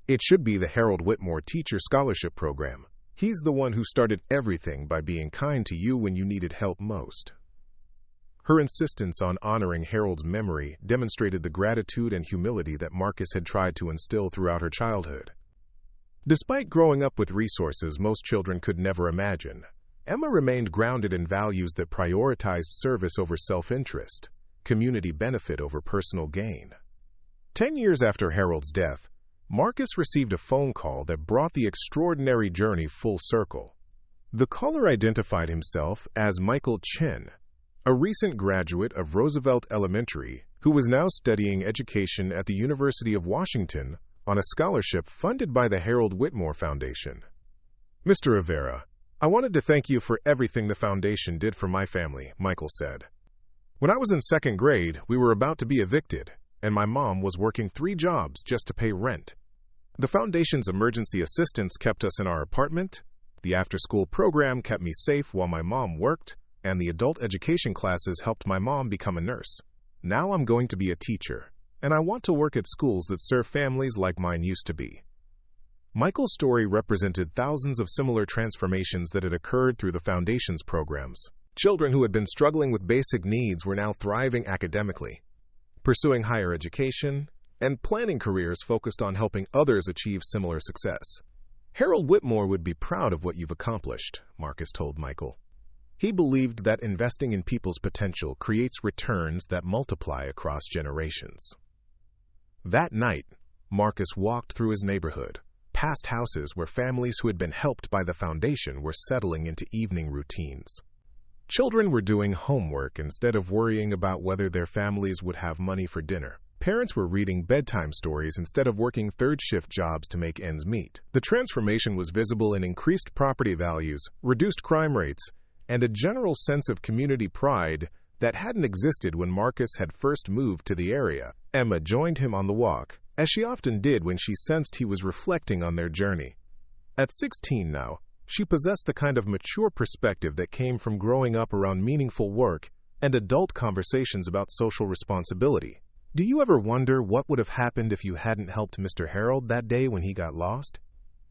"It should be the Harold Whitmore Teacher Scholarship Program. He's the one who started everything by being kind to you when you needed help most." Her insistence on honoring Harold's memory demonstrated the gratitude and humility that Marcus had tried to instill throughout her childhood. Despite growing up with resources most children could never imagine, Emma remained grounded in values that prioritized service over self-interest, community benefit over personal gain. 10 years after Harold's death, Marcus received a phone call that brought the extraordinary journey full circle. The caller identified himself as Michael Chen, a recent graduate of Roosevelt Elementary who was now studying education at the University of Washington on a scholarship funded by the Harold Whitmore Foundation. "Mr. Rivera, I wanted to thank you for everything the foundation did for my family," Michael said. "When I was in second grade, we were about to be evicted, and my mom was working 3 jobs just to pay rent. The foundation's emergency assistance kept us in our apartment, the after-school program kept me safe while my mom worked, and the adult education classes helped my mom become a nurse. Now I'm going to be a teacher, and I want to work at schools that serve families like mine used to be." Michael's story represented thousands of similar transformations that had occurred through the Foundation's programs. Children who had been struggling with basic needs were now thriving academically, pursuing higher education, and planning careers focused on helping others achieve similar success. "Harold Whitmore would be proud of what you've accomplished," Marcus told Michael. He believed that investing in people's potential creates returns that multiply across generations. That night, Marcus walked through his neighborhood, past houses where families who had been helped by the foundation were settling into evening routines. Children were doing homework instead of worrying about whether their families would have money for dinner. Parents were reading bedtime stories instead of working third-shift jobs to make ends meet. The transformation was visible in increased property values, reduced crime rates, and a general sense of community pride that hadn't existed when Marcus had first moved to the area. Emma joined him on the walk, as she often did when she sensed he was reflecting on their journey. At 16 now, she possessed the kind of mature perspective that came from growing up around meaningful work and adult conversations about social responsibility. Do you ever wonder what would have happened if you hadn't helped Mr. Harold that day when he got lost?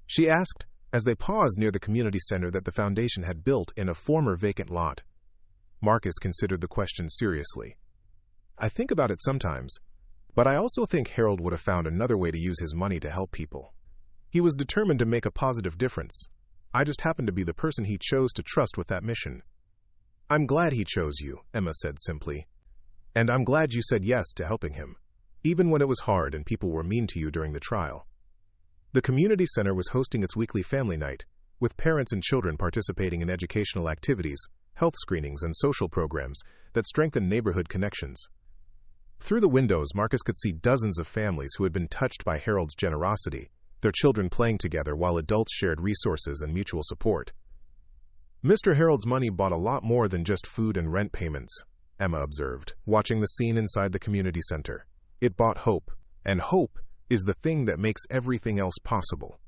She asked, as they paused near the community center that the foundation had built in a former vacant lot. Marcus considered the question seriously. I think about it sometimes, but I also think Harold would have found another way to use his money to help people. He was determined to make a positive difference. I just happened to be the person he chose to trust with that mission. I'm glad he chose you, Emma said simply. And I'm glad you said yes to helping him, even when it was hard and people were mean to you during the trial. The community center was hosting its weekly family night, with parents and children participating in educational activities, health screenings, and social programs that strengthened neighborhood connections. Through the windows, Marcus could see dozens of families who had been touched by Harold's generosity, their children playing together while adults shared resources and mutual support. Mr. Harold's money bought a lot more than just food and rent payments, Emma observed, watching the scene inside the community center. It bought hope, and hope is the thing that makes everything else possible.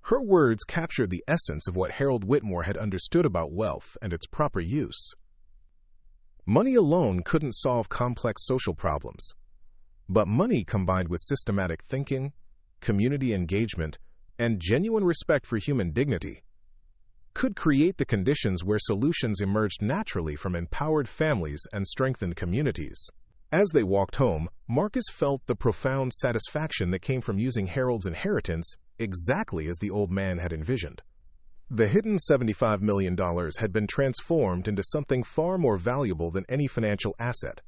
Her words captured the essence of what Harold Whitmore had understood about wealth and its proper use. Money alone couldn't solve complex social problems, but money combined with systematic thinking, community engagement, and genuine respect for human dignity could create the conditions where solutions emerged naturally from empowered families and strengthened communities. As they walked home, Marcus felt the profound satisfaction that came from using Harold's inheritance exactly as the old man had envisioned. The hidden $75 million had been transformed into something far more valuable than any financial asset,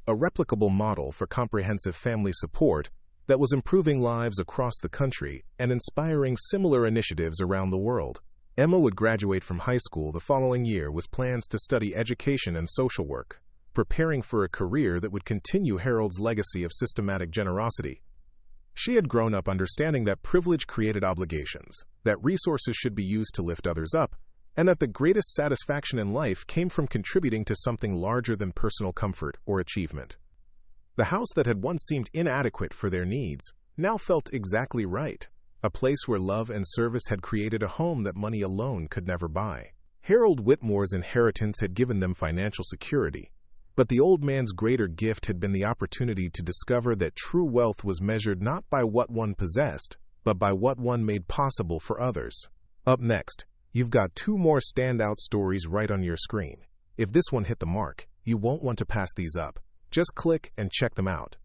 a replicable model for comprehensive family support that was improving lives across the country and inspiring similar initiatives around the world. Emma would graduate from high school the following year with plans to study education and social work, preparing for a career that would continue Harold's legacy of systematic generosity. She had grown up understanding that privilege created obligations, that resources should be used to lift others up, and that the greatest satisfaction in life came from contributing to something larger than personal comfort or achievement. The house that had once seemed inadequate for their needs now felt exactly right, a place where love and service had created a home that money alone could never buy. Harold Whitmore's inheritance had given them financial security, but the old man's greater gift had been the opportunity to discover that true wealth was measured not by what one possessed, but by what one made possible for others. Up next, you've got two more standout stories right on your screen. If this one hit the mark, you won't want to pass these up. Just click and check them out.